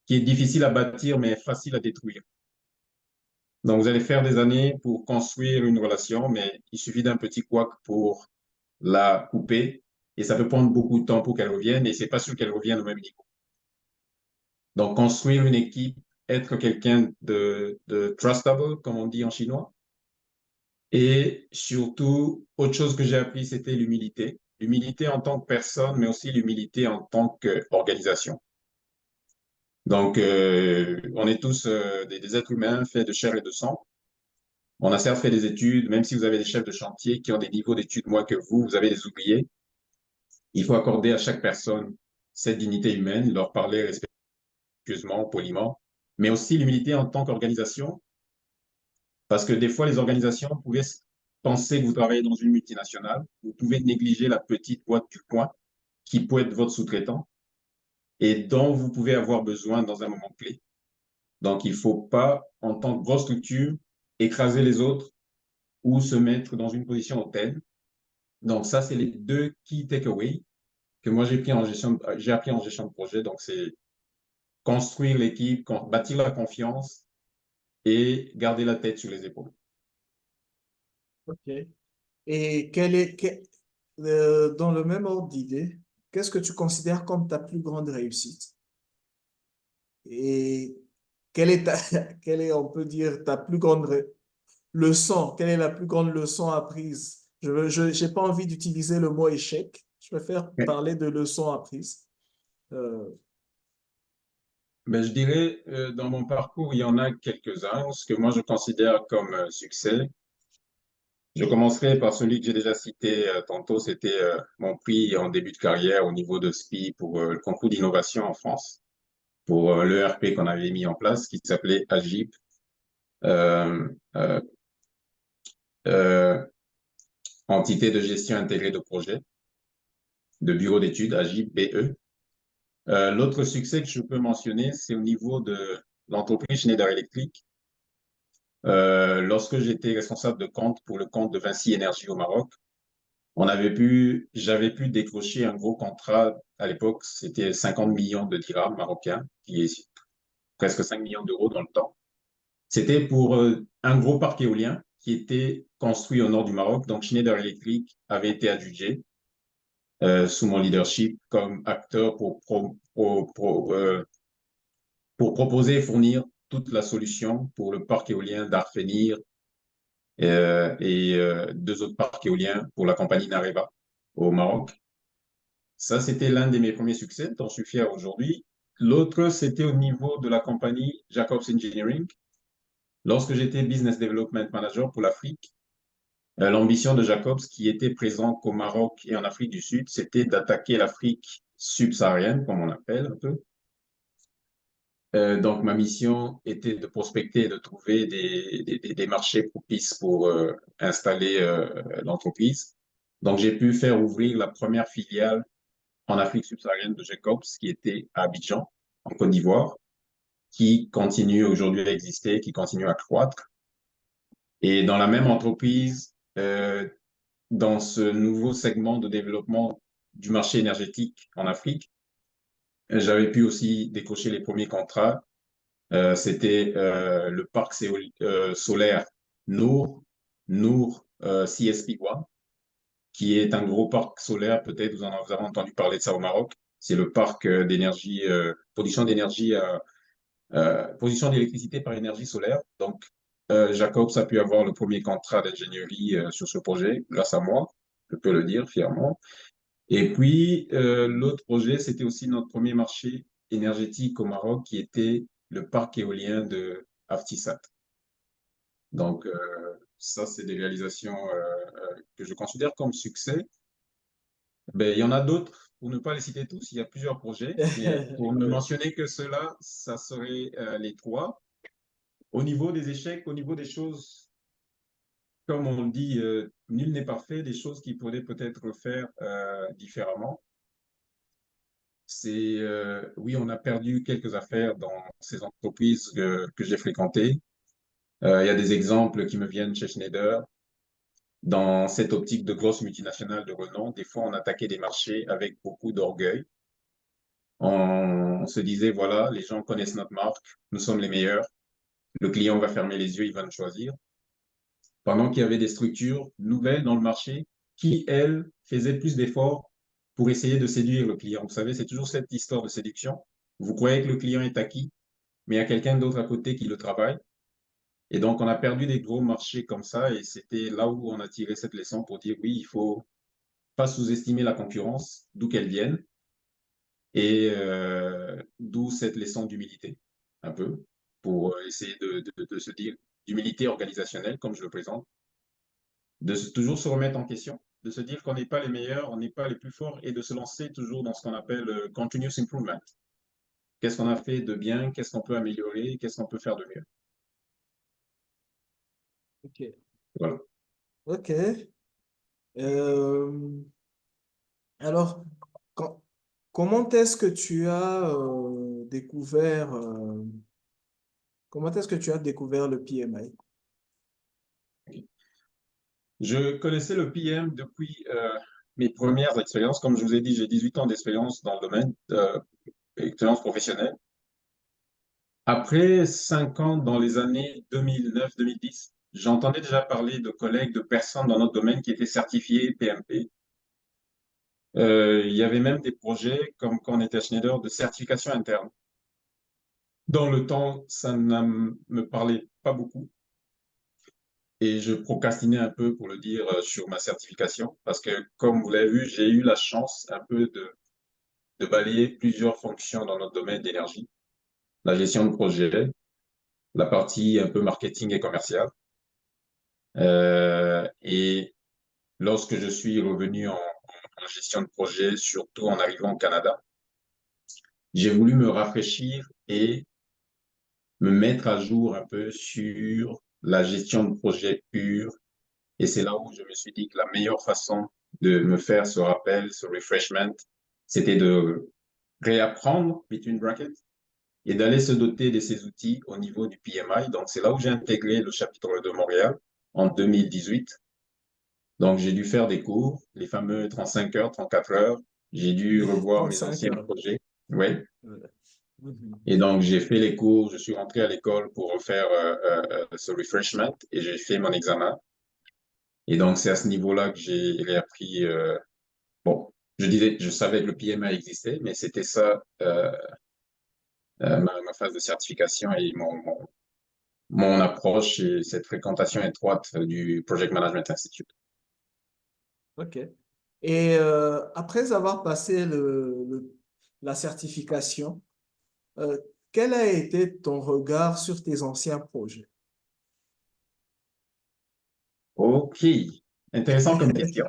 qui est difficile à bâtir, mais facile à détruire. Donc, vous allez faire des années pour construire une relation, mais il suffit d'un petit couac pour la couper et ça peut prendre beaucoup de temps pour qu'elle revienne et c'est pas sûr qu'elle revienne au même niveau. Donc, construire une équipe, être quelqu'un de trustable, comme on dit en chinois. Et surtout, autre chose que j'ai appris, c'était l'humilité. L'humilité en tant que personne, mais aussi l'humilité en tant qu'organisation. Donc, on est tous des êtres humains faits de chair et de sang. On a certes fait des études, même si vous avez des chefs de chantier qui ont des niveaux d'études moins que vous avez des ouvriers. Il faut accorder à chaque personne cette dignité humaine, leur parler respectueusement, poliment, mais aussi l'humilité en tant qu'organisation, parce que des fois, les organisations pouvaient penser que vous travaillez dans une multinationale, vous pouvez négliger la petite boîte du coin qui peut être votre sous-traitant et dont vous pouvez avoir besoin dans un moment clé. Donc, il ne faut pas, en tant que grosse structure, écraser les autres ou se mettre dans une position hautaine. Donc, ça, c'est les deux key takeaways que moi, j'ai appris en gestion de projet. Donc, c'est construire l'équipe, bâtir la confiance et garder la tête sur les épaules.
OK. Et dans le même ordre d'idée, qu'est-ce que tu considères comme ta plus grande réussite? Et quelle est quelle est, on peut dire, ta plus grande leçon? Quelle est la plus grande leçon apprise? J'ai pas envie d'utiliser le mot échec. Je préfère parler de leçons apprises. Euh,
Mais je dirais, dans mon parcours, il y en a quelques-uns. Ce que moi, je considère comme succès. Je commencerai par celui que j'ai déjà cité tantôt. C'était mon prix en début de carrière au niveau de SPI pour le concours d'innovation en France, pour l'ERP qu'on avait mis en place, qui s'appelait AGIP, euh, euh, euh, Entité de gestion intégrée de projet, de bureau d'études, AGIP BE. L'autre succès que je peux mentionner, c'est au niveau de l'entreprise Schneider Electric. Lorsque j'étais responsable de compte pour le compte de Vinci Énergie au Maroc, j'avais pu décrocher un gros contrat à l'époque, c'était 50 millions de dirhams marocains, qui est presque 5 millions d'euros dans le temps. C'était pour un gros parc éolien qui était construit au nord du Maroc. Donc Schneider Electric avait été adjugé sous mon leadership comme acteur pour proposer et fournir toute la solution pour le parc éolien d'Arfenir et deux autres parcs éoliens pour la compagnie Nareva au Maroc. Ça, c'était l'un de mes premiers succès dont je suis fier aujourd'hui. L'autre, c'était au niveau de la compagnie Jacobs Engineering. Lorsque j'étais Business Development Manager pour l'Afrique, l'ambition de Jacobs, qui était présent qu'au Maroc et en Afrique du Sud, c'était d'attaquer l'Afrique subsaharienne, comme on appelle un peu. Donc, ma mission était de prospecter et de trouver des marchés propices pour installer l'entreprise. Donc, j'ai pu faire ouvrir la première filiale en Afrique subsaharienne de Jacobs, qui était à Abidjan, en Côte d'Ivoire, qui continue aujourd'hui à exister, qui continue à croître. Et dans la même entreprise, dans ce nouveau segment de développement du marché énergétique en Afrique, j'avais pu aussi décrocher les premiers contrats. C'était le parc solaire Nour CSP1, qui est un gros parc solaire, peut-être vous avez entendu parler de ça au Maroc, C'est le parc d'énergie, production d'électricité par énergie solaire. Donc, Jacobs a pu avoir le premier contrat d'ingénierie sur ce projet grâce à moi, je peux le dire fièrement. Et puis, l'autre projet, c'était aussi notre premier marché énergétique au Maroc, qui était le parc éolien de Aftisat. Donc, ça, c'est des réalisations que je considère comme succès. Ben, il y en a d'autres, pour ne pas les citer tous, il y a plusieurs projets, mais pour ne
Oui.
mentionner que cela, ça serait les trois. Au niveau des échecs, au niveau des choses, comme on le dit, nul n'est parfait, des choses qui pourraient peut-être faire différemment. C'est, oui, on a perdu quelques affaires dans ces entreprises que j'ai fréquentées. Il y a des exemples qui me viennent chez Schneider. Dans cette optique de grosses multinationales de renom, des fois, on attaquait des marchés avec beaucoup d'orgueil. On se disait, voilà, les gens connaissent notre marque, nous sommes les meilleurs. Le client va fermer les yeux, il va nous choisir. Pendant qu'il y avait des structures nouvelles dans le marché qui, elles, faisaient plus d'efforts pour essayer de séduire le client. Vous savez, c'est toujours cette histoire de séduction. Vous croyez que le client est acquis, mais il y a quelqu'un d'autre à côté qui le travaille. Et donc, on a perdu des gros marchés comme ça, et c'était là où on a tiré cette leçon pour dire, oui, il faut pas sous-estimer la concurrence, d'où qu'elle vienne, et d'où cette leçon d'humilité, un peu, pour essayer de se dire d'humilité organisationnelle, comme je le présente, toujours se remettre en question, de se dire qu'on n'est pas les meilleurs, on n'est pas les plus forts, et de se lancer toujours dans ce qu'on appelle continuous improvement. Qu'est-ce qu'on a fait de bien, qu'est-ce qu'on peut améliorer, qu'est-ce qu'on peut faire de mieux.
Ok.
Voilà.
Ok. Euh, alors, quand- comment est-ce que tu as découvert comment est-ce que tu as découvert le PMI?
Je connaissais le PM depuis mes premières expériences. Comme je vous ai dit, j'ai 18 ans d'expérience dans le domaine, expérience professionnelle. Après 5 ans, dans les années 2009-2010, j'entendais déjà parler de collègues, de personnes dans notre domaine qui étaient certifiés PMP. Il y avait même des projets, comme quand on était à Schneider, de certification interne. Dans le temps, ça ne me parlait pas beaucoup et je procrastinais un peu, pour le dire, sur ma certification parce que, comme vous l'avez vu, j'ai eu la chance un peu de balayer plusieurs fonctions dans notre domaine d'énergie, la gestion de projet, la partie un peu marketing et commercial. Et lorsque je suis revenu en gestion de projet, surtout en arrivant au Canada, j'ai voulu me rafraîchir et me mettre à jour un peu sur la gestion de projet pure. Et c'est là où je me suis dit que la meilleure façon de me faire ce rappel, ce refreshment, c'était de réapprendre, between brackets, et d'aller se doter de ces outils au niveau du PMI. Donc, c'est là où j'ai intégré le chapitre de Montréal en 2018. Donc, j'ai dû faire des cours, les fameux 35 heures, 34 heures. J'ai dû revoir mes
35
anciens
heures.
projets. Oui.
Ouais. Mhm.
Et donc, j'ai fait les cours, je suis rentré à l'école pour refaire ce refreshment et j'ai fait mon examen. Et donc, c'est à ce niveau-là que j'ai réappris. Bon, je disais, je savais que le PMA existait, mais c'était ça, ma phase de certification et mon approche et cette fréquentation étroite du Project Management Institute.
OK. Et après avoir passé la certification, euh, quel a été ton regard sur tes anciens projets?
OK, intéressant comme question.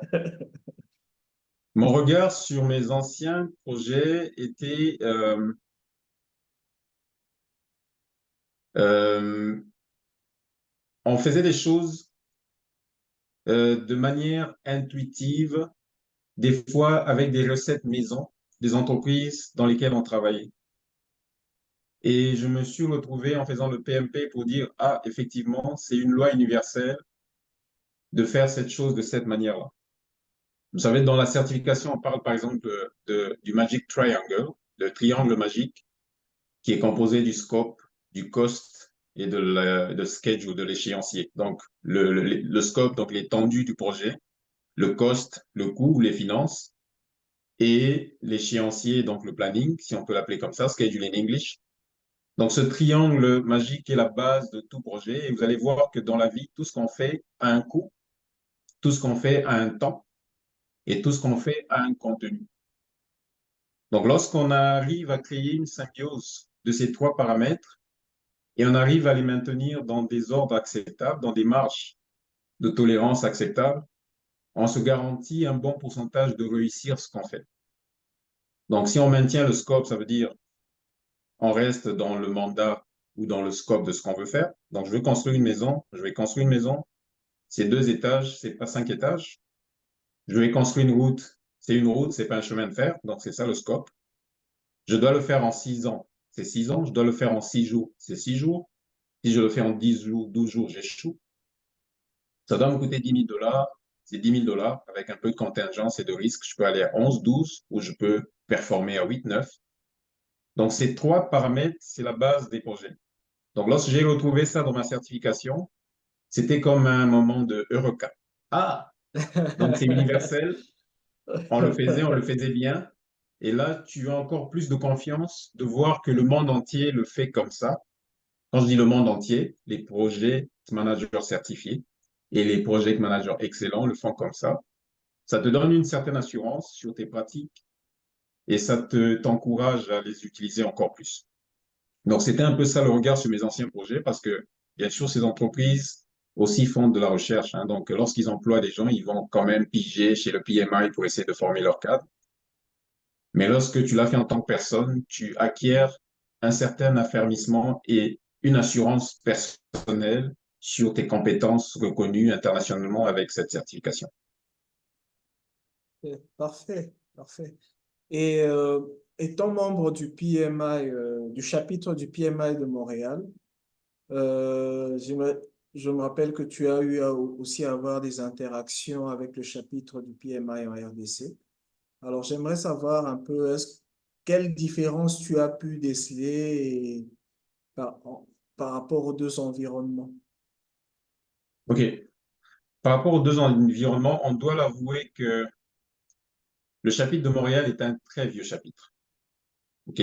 Mon regard sur mes anciens projets était, euh, on faisait des choses de manière intuitive, des fois avec des recettes maison, des entreprises dans lesquelles on travaillait. Et je me suis retrouvé en faisant le PMP pour dire, ah, effectivement, c'est une loi universelle de faire cette chose de cette manière-là. Vous savez, dans la certification, on parle par exemple du Magic Triangle, le triangle magique, qui est composé du scope, du cost et de schedule, de l'échéancier. Donc, le scope, donc l'étendue du projet, le cost, le coût, les finances, et l'échéancier, donc le planning, si on peut l'appeler comme ça, schedule in English. Donc, ce triangle magique est la base de tout projet et vous allez voir que dans la vie, tout ce qu'on fait a un coût, tout ce qu'on fait a un temps et tout ce qu'on fait a un contenu. Donc, lorsqu'on arrive à créer une symbiose de ces trois paramètres et on arrive à les maintenir dans des ordres acceptables, dans des marges de tolérance acceptables, on se garantit un bon pourcentage de réussir ce qu'on fait. Donc, si on maintient le scope, ça veut dire on reste dans le mandat ou dans le scope de ce qu'on veut faire. Donc, je veux construire une maison, je vais construire une maison, c'est 2 étages, c'est pas 5 étages. Je vais construire une route, c'est une route, c'est pas un chemin de fer, donc c'est ça le scope. Je dois le faire en 6 ans, c'est 6 ans. Je dois le faire en 6 jours, c'est 6 jours. Si je le fais en 10 jours, 12 jours, j'échoue. Ça doit me coûter 10 000 dollars. C'est 10 000 dollars avec un peu de contingence et de risque. Je peux aller à 11, 12 ou je peux performer à 8, 9. Donc, ces trois paramètres, c'est la base des projets. Donc, lorsque j'ai retrouvé ça dans ma certification, c'était comme un moment de Eureka. Ah, donc c'est universel, on le faisait bien. Et là, tu as encore plus de confiance de voir que le monde entier le fait comme ça. Quand je dis le monde entier, les project managers certifiés et les project managers excellents le font comme ça. Ça te donne une certaine assurance sur tes pratiques et ça t'encourage à les utiliser encore plus. Donc, c'était un peu ça le regard sur mes anciens projets parce que, bien sûr, ces entreprises aussi font de la recherche, hein. Donc, lorsqu'ils emploient des gens, ils vont quand même piger chez le PMI pour essayer de former leur cadre. Mais lorsque tu l'as fait en tant que personne, tu acquiers un certain affermissement et une assurance personnelle sur tes compétences reconnues internationalement avec cette certification.
Parfait, parfait. Et étant membre du PMI, du chapitre du PMI de Montréal, je me rappelle que tu as eu aussi à avoir des interactions avec le chapitre du PMI en RDC. Alors, j'aimerais savoir un peu, quelle différence tu as pu déceler par rapport aux deux environnements?
OK. Par rapport aux deux environnements, on doit l'avouer que le chapitre de Montréal est un très vieux chapitre. OK?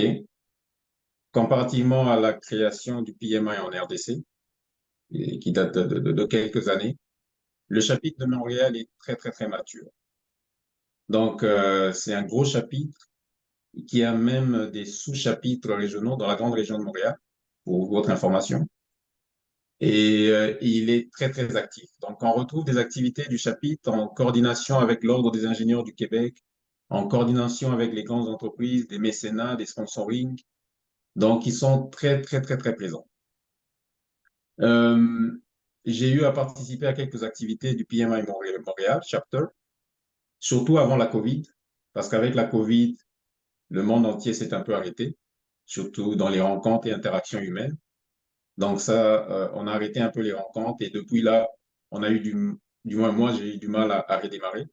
Comparativement à la création du PMI en RDC, qui date de quelques années, le chapitre de Montréal est très, très, très mature. Donc, c'est un gros chapitre qui a même des sous-chapitres régionaux dans la grande région de Montréal, pour votre information. Et il est très, très actif. Donc, on retrouve des activités du chapitre en coordination avec l'Ordre des ingénieurs du Québec, en coordination avec les grandes entreprises, des mécénats, des sponsorings. Donc, ils sont très, très, très, très présents. Euh, j'ai eu à participer à quelques activités du PMI Montréal Chapter, surtout avant la COVID, parce qu'avec la COVID, le monde entier s'est un peu arrêté, surtout dans les rencontres et interactions humaines. Donc ça, on a arrêté un peu les rencontres et depuis là, on a eu du moins moi, j'ai eu du mal à redémarrer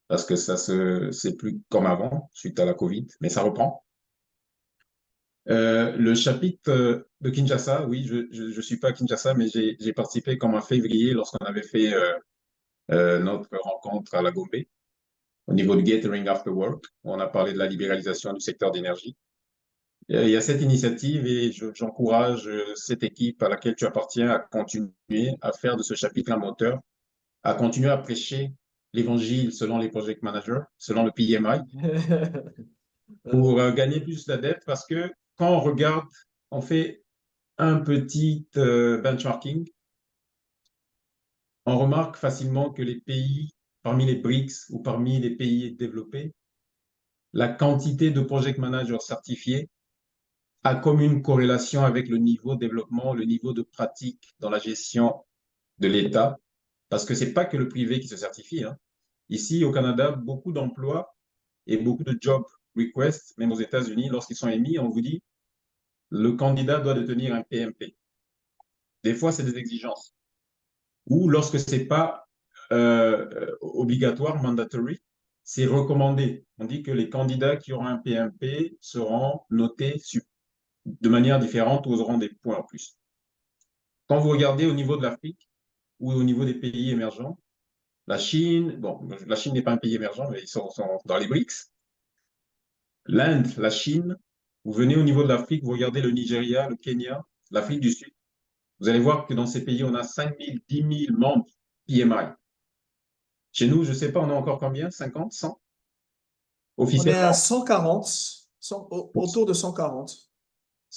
parce que c'est plus comme avant suite à la COVID, mais ça reprend. Le chapitre de Kinshasa, oui, je suis pas à Kinshasa, mais j'ai participé comme en février lorsqu'on avait fait notre rencontre à la Gombe au niveau du Gathering After Work. Où on a parlé de la libéralisation du secteur d'énergie. Il y a cette initiative et j'encourage cette équipe à laquelle tu appartiens à continuer à faire de ce chapitre un moteur, à continuer à prêcher l'évangile selon les project managers, selon le PMI, pour gagner plus d'adeptes parce que quand on regarde, on fait un petit benchmarking, on remarque facilement que les pays, parmi les BRICS ou parmi les pays développés, la quantité de project managers certifiés a comme une corrélation avec le niveau de développement, le niveau de pratique dans la gestion de l'État, parce que c'est pas que le privé qui se certifie, hein. Ici, au Canada, beaucoup d'emplois et beaucoup de job requests, même aux États-Unis, lorsqu'ils sont émis, on vous dit le candidat doit détenir un PMP. Des fois, c'est des exigences. Ou lorsque c'est pas obligatoire, mandatory, c'est recommandé. On dit que les candidats qui auront un PMP seront notés de manière différente ou auront des points en plus. Quand vous regardez au niveau de l'Afrique ou au niveau des pays émergents, la Chine, bon, la Chine n'est pas un pays émergent, mais ils sont dans les BRICS. l'Inde, la Chine, vous venez au niveau de l'Afrique, vous regardez le Nigeria, le Kenya, l'Afrique du Sud, vous allez voir que dans ces pays, on a 5 000, 10 000 membres PMI. Chez nous, je ne sais pas, on a encore combien? 50, 100
On est à
officiellement?
140, autour de 140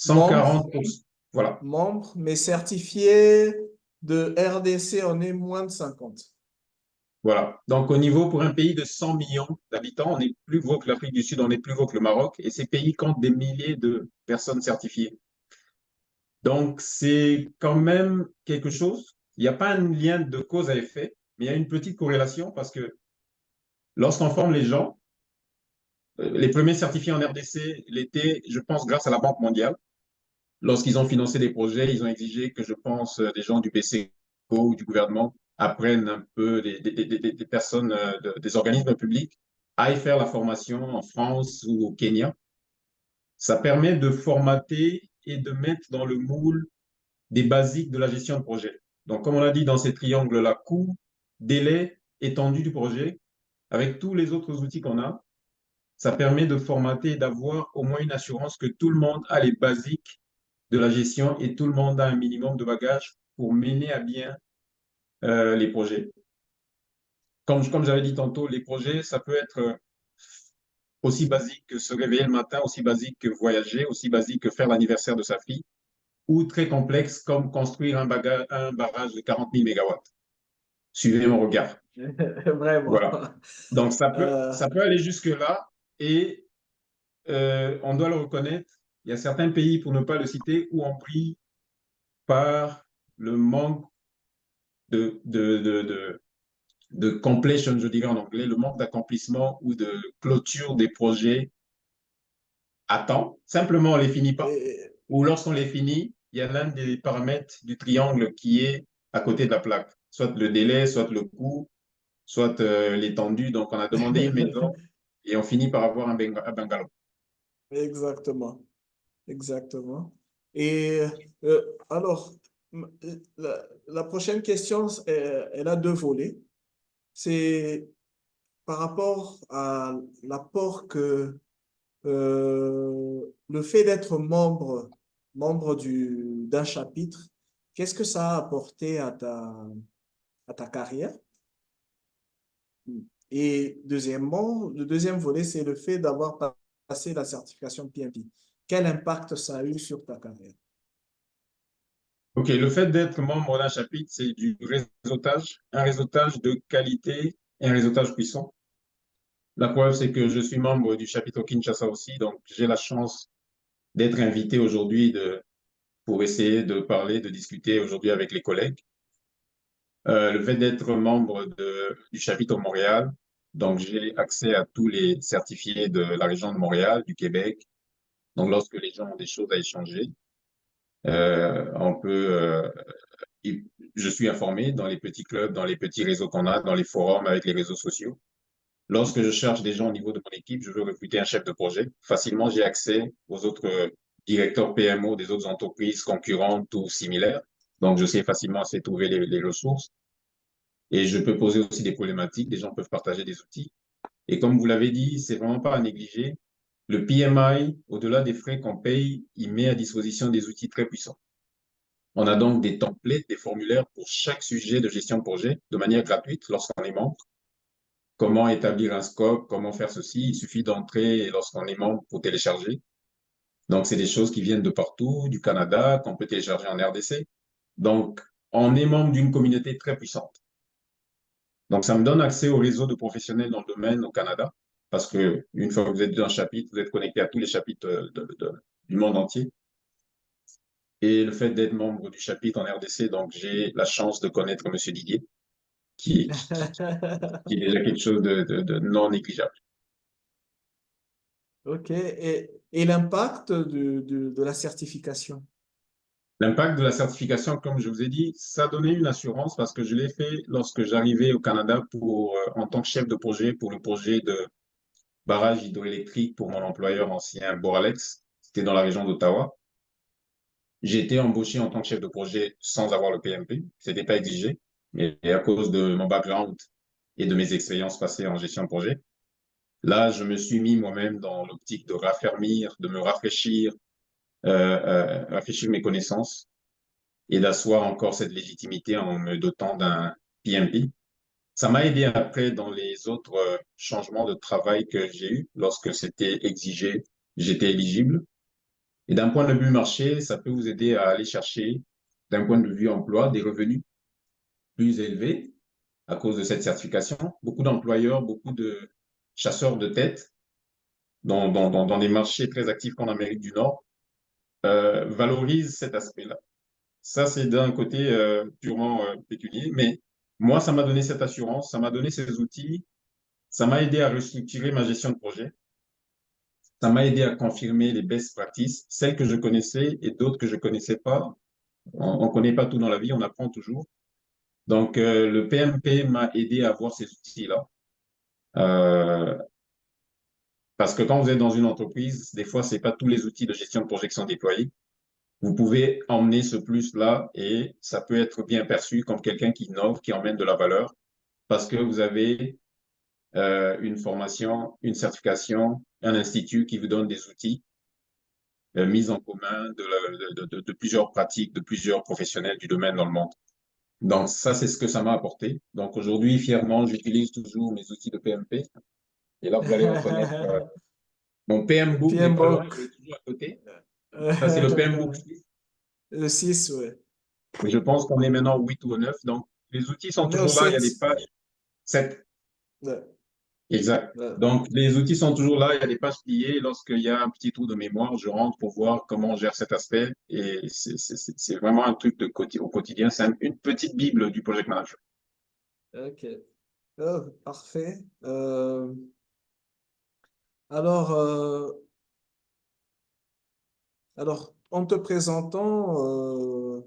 membres,
140, voilà.
membres, mais certifiés de RDC, on est moins de 50.
Voilà. Donc, au niveau, pour un pays de 100 millions d'habitants, on est plus gros que l'Afrique du Sud, on est plus gros que le Maroc, et ces pays comptent des milliers de personnes certifiées. Donc, c'est quand même quelque chose. Il n'y a pas un lien de cause à effet, mais il y a une petite corrélation parce que lorsqu'on forme les gens, les premiers certifiés en RDC l'étaient, je pense, grâce à la Banque mondiale. Lorsqu'ils ont financé des projets, ils ont exigé que, je pense, des gens du BCO ou du gouvernement apprennent un peu, des personnes, des organismes publics, aillent faire la formation en France ou au Kenya. Ça permet de formater et de mettre dans le moule des basiques de la gestion de projet. Donc, comme on a dit dans ces triangles-là, coût, délai, étendue du projet, avec tous les autres outils qu'on a, ça permet de formater et d'avoir au moins une assurance que tout le monde a les basiques de la gestion et tout le monde a un minimum de bagages pour mener à bien les projets. Comme j'avais dit tantôt, les projets, ça peut être aussi basique que se réveiller le matin, aussi basique que voyager, aussi basique que faire l'anniversaire de sa fille, ou très complexe comme construire un barrage de 40 000 mégawatts. Suivez mon regard.
Vraiment.
Voilà. Donc,
Euh,
ça peut aller jusque-là et on doit le reconnaître. Il y a certains pays, pour ne pas le citer, où on brille par le manque de completion, je dirais en anglais, le manque d'accomplissement ou de clôture des projets à temps. Simplement, on ne les finit pas.
et-
Ou lorsqu'on les finit, il y a l'un des paramètres du triangle qui est à côté de la plaque, soit le délai, soit le coût, soit l'étendue. Donc, on a demandé une maison et on finit par avoir un bungalow.
Exactement, exactement. Et alors, la prochaine question, elle a deux volets. C'est par rapport à l'apport que le fait d'être membre d'un chapitre, qu'est-ce que ça a apporté à ta carrière? Et deuxièmement, le deuxième volet, c'est le fait d'avoir passé la certification PMP. Quel impact ça a eu sur ta carrière?
OK, le fait d'être membre d'un chapitre, c'est du réseautage, un réseautage de qualité et un réseautage puissant. La preuve, c'est que je suis membre du chapitre au Kinshasa aussi, donc j'ai la chance d'être invité aujourd'hui pour essayer de parler, de discuter aujourd'hui avec les collègues. Le fait d'être membre du chapitre au Montréal, donc j'ai accès à tous les certifiés de la région de Montréal, du Québec. Donc lorsque les gens ont des choses à échanger, on peut, je suis informé dans les petits clubs, dans les petits réseaux qu'on a, dans les forums avec les réseaux sociaux. Lorsque je cherche des gens au niveau de mon équipe, je veux recruter un chef de projet. Facilement, j'ai accès aux autres directeurs PMO des autres entreprises concurrentes ou similaires. Donc, je sais facilement essayer de trouver les ressources. Et je peux poser aussi des problématiques. Les gens peuvent partager des outils. Et comme vous l'avez dit, c'est vraiment pas à négliger. Le PMI, au-delà des frais qu'on paye, il met à disposition des outils très puissants. On a donc des templates, des formulaires pour chaque sujet de gestion de projet de manière gratuite lorsqu'on est membre. Comment établir un scope, comment faire ceci. Il suffit d'entrer lorsqu'on est membre pour télécharger. Donc, c'est des choses qui viennent de partout, du Canada, qu'on peut télécharger en RDC. Donc, on est membre d'une communauté très puissante. Donc, ça me donne accès au réseau de professionnels dans le domaine au Canada, parce que une fois que vous êtes dans un chapitre, vous êtes connecté à tous les chapitres du monde entier. Et le fait d'être membre du chapitre en RDC, donc j'ai la chance de connaître M. Didier, qui est déjà quelque chose de non négligeable.
OK. Et l'impact de la certification?
L'impact de la certification, comme je vous ai dit, ça donnait une assurance parce que je l'ai fait lorsque j'arrivais au Canada en tant que chef de projet pour le projet de barrage hydroélectrique pour mon employeur ancien Boralex. C'était dans la région d'Ottawa. J'ai été embauché en tant que chef de projet sans avoir le PMP. C'était pas exigé, mais à cause de mon background et de mes expériences passées en gestion de projet. Là, je me suis mis moi-même dans l'optique de raffermir, de me rafraîchir mes connaissances et d'asseoir encore cette légitimité en me dotant d'un PMP. Ça m'a aidé après dans les autres changements de travail que j'ai eu lorsque c'était exigé, j'étais éligible. Et d'un point de vue marché, ça peut vous aider à aller chercher, d'un point de vue emploi, des revenus plus élevés à cause de cette certification. Beaucoup d'employeurs, beaucoup de chasseurs de tête dans des marchés très actifs qu'en Amérique du Nord valorisent cet aspect-là. Ça, c'est d'un côté purement pécunier, mais moi, ça m'a donné cette assurance, ça m'a donné ces outils, ça m'a aidé à restructurer ma gestion de projet, ça m'a aidé à confirmer les best practices, celles que je connaissais et d'autres que je connaissais pas. On ne connaît pas tout dans la vie, on apprend toujours. Donc, le PMP m'a aidé à avoir ces outils-là. Euh, Parce que quand vous êtes dans une entreprise, des fois, c'est pas tous les outils de gestion de projet qui sont déployés. Vous pouvez emmener ce plus-là et ça peut être bien perçu comme quelqu'un qui innove, qui emmène de la valeur parce que vous avez une formation, une certification, un institut qui vous donne des outils mis en commun de plusieurs pratiques, de plusieurs professionnels du domaine dans le monde. Donc, ça, c'est ce que ça m'a apporté. Donc, aujourd'hui, fièrement, j'utilise toujours mes outils de PMP. Et là, vous allez reconnaître mon PM Book n'est pas loin,
PMBOK.
il est toujours à côté. Ça, c'est le PM Book 6.
Le 6, ouais.
Mais je pense qu'on est maintenant au 8 ou au 9. Donc, les outils sont
On est au
toujours là. Il y a
7.
des pages 7.
Ouais,
Exact.
ouais.
Donc, les outils sont toujours là. Il y a des pages pliées. Lorsqu'il y a un petit trou de mémoire, je rentre pour voir comment on gère cet aspect. Et c'est vraiment un truc au quotidien. C'est une petite bible du project manager.
Ok. Parfait. Alors, euh, alors, en te présentant,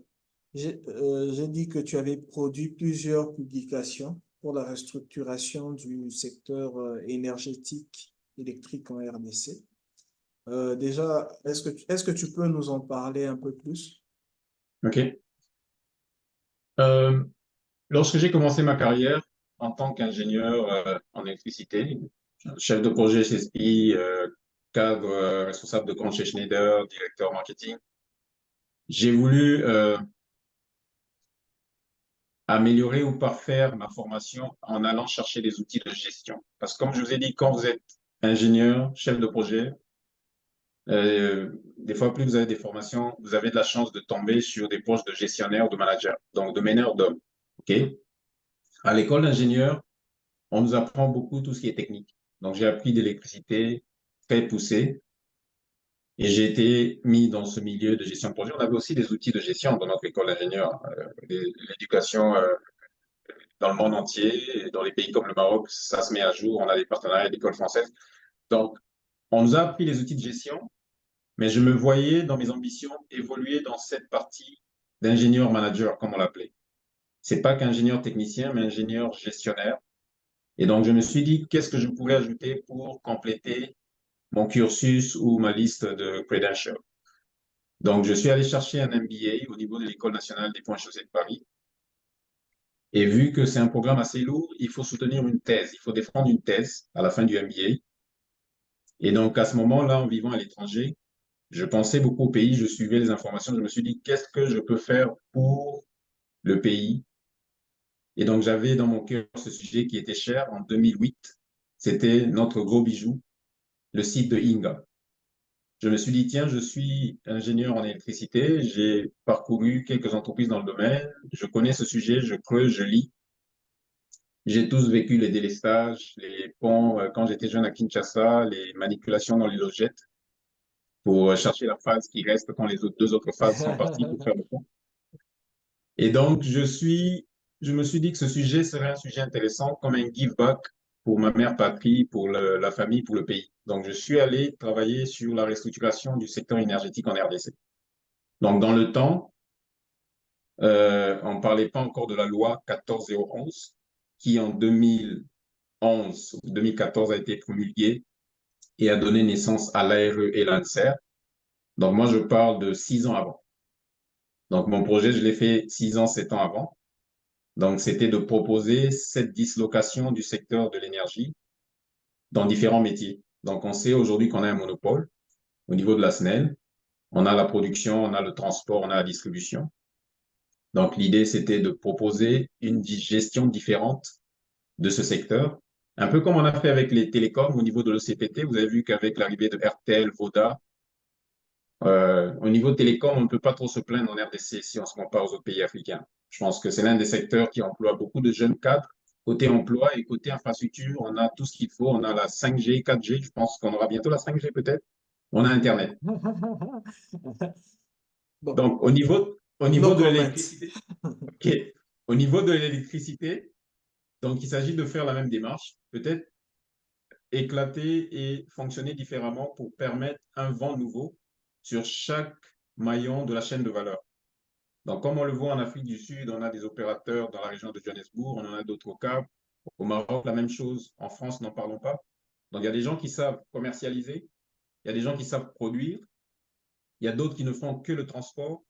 j'ai dit que tu avais produit plusieurs publications pour la restructuration du secteur énergétique électrique en RDC. Déjà, est-ce que tu peux nous en parler un peu plus?
OK. Euh, Lorsque j'ai commencé ma carrière en tant qu'ingénieur en électricité, chef de projet chez SPI, cadre responsable de compte chez Schneider, directeur marketing, j'ai voulu améliorer ou parfaire ma formation en allant chercher des outils de gestion. Parce que comme je vous ai dit, quand vous êtes ingénieur, chef de projet, des fois, plus vous avez des formations, vous avez de la chance de tomber sur des postes de gestionnaire ou de manager, donc de meneur d'hommes. OK? À l'école d'ingénieur, on nous apprend beaucoup tout ce qui est technique. Donc, j'ai appris d'électricité très poussée et j'ai été mis dans ce milieu de gestion de projet. On avait aussi des outils de gestion dans notre école d'ingénieur. L'éducation dans le monde entier, et dans les pays comme le Maroc, ça se met à jour. On a des partenariats avec l'école française. Donc, on nous a appris les outils de gestion, mais je me voyais dans mes ambitions évoluer dans cette partie d'ingénieur manager, comme on l'appelait. C'est pas qu'ingénieur technicien, mais ingénieur gestionnaire. Et donc, je me suis dit, qu'est-ce que je pourrais ajouter pour compléter mon cursus ou ma liste de credentials. Donc, je suis allé chercher un MBA au niveau de l'École nationale des ponts et chaussées de Paris. Et vu que c'est un programme assez lourd, il faut soutenir une thèse. Il faut défendre une thèse à la fin du MBA. Et donc, à ce moment-là, en vivant à l'étranger, je pensais beaucoup au pays, je suivais les informations, je me suis dit, qu'est-ce que je peux faire pour le pays? Et donc, j'avais dans mon cœur ce sujet qui était cher en 2008. C'était notre gros bijou, le site de Inga. Je me suis dit, tiens, je suis ingénieur en électricité, j'ai parcouru quelques entreprises dans le domaine, je connais ce sujet, je creuse, je lis. J'ai tous vécu les délestages, les ponts, quand j'étais jeune à Kinshasa, les manipulations dans les logettes pour chercher la phase qui reste quand les autres, deux autres phases sont parties pour faire le pont. Et donc, je me suis dit que ce sujet serait un sujet intéressant comme un give back pour ma mère patrie, pour la famille, pour le pays. Donc, je suis allé travailler sur la restructuration du secteur énergétique en RDC. Donc, dans le temps, on ne parlait pas encore de la loi 14011 qui, en 2011 ou 2014, a été promulguée et a donné naissance à l'ARE et l'ANSER. Donc, moi, je parle de 6 ans avant. Donc, mon projet, je l'ai fait 6 ans, 7 ans avant. Donc, c'était de proposer cette dislocation du secteur de l'énergie dans différents métiers. Donc, on sait aujourd'hui qu'on a un monopole au niveau de la SNEL. On a la production, on a le transport, on a la distribution. Donc, l'idée, c'était de proposer une gestion différente de ce secteur. Un peu comme on a fait avec les télécoms au niveau de l'ECPT. Vous avez vu qu'avec l'arrivée de RTL, Voda, au niveau télécom, on ne peut pas trop se plaindre en RDC si on se compare aux autres pays africains. Je pense que c'est l'un des secteurs qui emploie beaucoup de jeunes cadres. Côté emploi et côté infrastructure, on a tout ce qu'il faut. On a la 5G, 4G. Je pense qu'on aura bientôt la 5G peut-être. On a Internet.
Bon,
Donc, au
no
niveau de
comment.
l'électricité, ok. Au niveau de l'électricité, donc il s'agit de faire la même démarche, peut-être éclater et fonctionner différemment pour permettre un vent nouveau sur chaque maillon de la chaîne de valeur. Donc, comme on le voit en Afrique du Sud, on a des opérateurs dans la région de Johannesburg, on en a d'autres au Cap. Au Maroc, la même chose. En France, n'en parlons pas. Donc, il y a des gens qui savent commercialiser, il y a des gens qui savent produire, il y a d'autres qui ne font que le transport.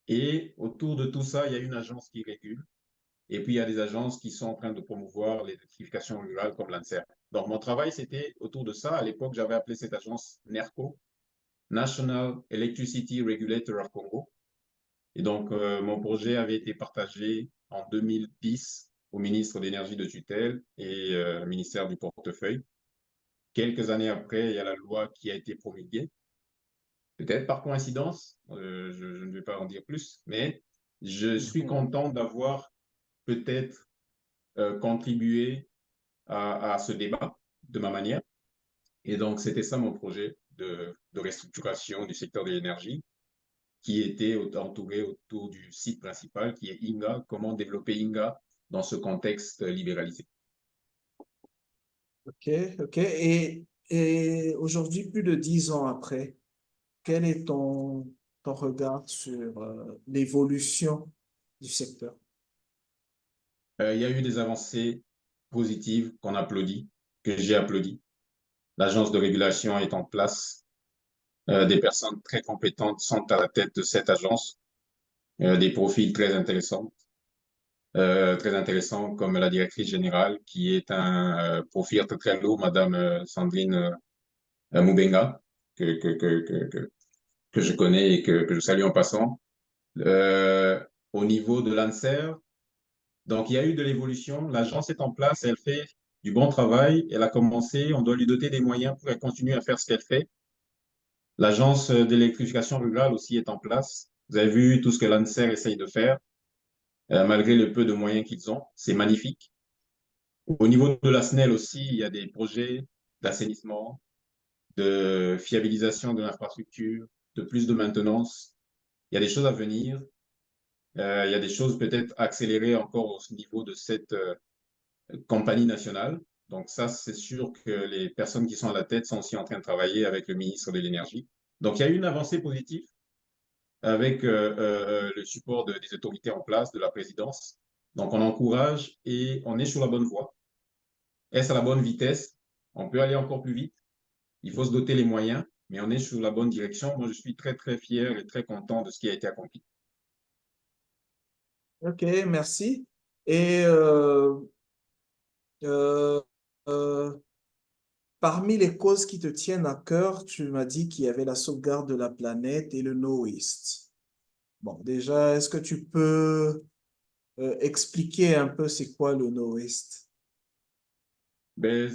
Et autour de tout ça, il y a une agence qui régule. Et puis, il y a des agences qui sont en train de promouvoir l'électrification rurale comme l'ANSER. Donc, mon travail, c'était autour de ça. À l'époque, j'avais appelé cette agence NERCO, National Electricity Regulator of Congo. Et donc, mon projet avait été partagé en 2010 au ministre de l'Énergie de tutelle et ministère du portefeuille. Quelques années après, il y a la loi qui a été promulguée. Peut-être par coïncidence, je ne vais pas en dire plus, mais je suis content d'avoir peut-être contribué à ce débat de ma manière. Et donc, c'était ça mon projet de restructuration du secteur de l'énergie, qui était entouré autour du site principal, qui est Inga, comment développer Inga dans ce contexte libéralisé.
Ok, ok. Et aujourd'hui, plus de 10 ans après, quel est ton regard sur l'évolution du secteur?
Il y a eu des avancées positives qu'on applaudit, que j'ai applaudi. L'agence de régulation est en place. Des personnes très compétentes sont à la tête de cette agence. Des profils très intéressants comme la directrice générale, qui est un profil très, très lourd, Madame Sandrine Moubenga, que, que, que, que, que, que je connais et que je salue en passant. Euh, Au niveau de l'ANSER, donc il y a eu de l'évolution. L'agence est en place, elle fait du bon travail. Elle a commencé, on doit lui doter des moyens pour qu'elle continue à faire ce qu'elle fait. L'agence d'électrification rurale aussi est en place. Vous avez vu tout ce que l'ANSER essaye de faire, malgré le peu de moyens qu'ils ont. C'est magnifique. Au niveau de la SNEL aussi, il y a des projets d'assainissement, de fiabilisation de l'infrastructure, de plus de maintenance. Il y a des choses à venir. Il y a des choses peut-être accélérées encore au niveau de cette compagnie nationale. Donc ça, c'est sûr que les personnes qui sont à la tête sont aussi en train de travailler avec le ministre de l'Énergie. Donc il y a eu une avancée positive avec le support des autorités en place, de la présidence. Donc on encourage et on est sur la bonne voie. Est-ce à la bonne vitesse? On peut aller encore plus vite. Il faut se doter les moyens, mais on est sur la bonne direction. Moi, je suis très, très fier et très content de ce qui a été accompli.
Ok, merci. Et euh, euh, parmi les causes qui te tiennent à cœur, tu m'as dit qu'il y avait la sauvegarde de la planète et le no waste. Bon, déjà, est-ce que tu peux expliquer un peu c'est quoi le no waste?
Ben,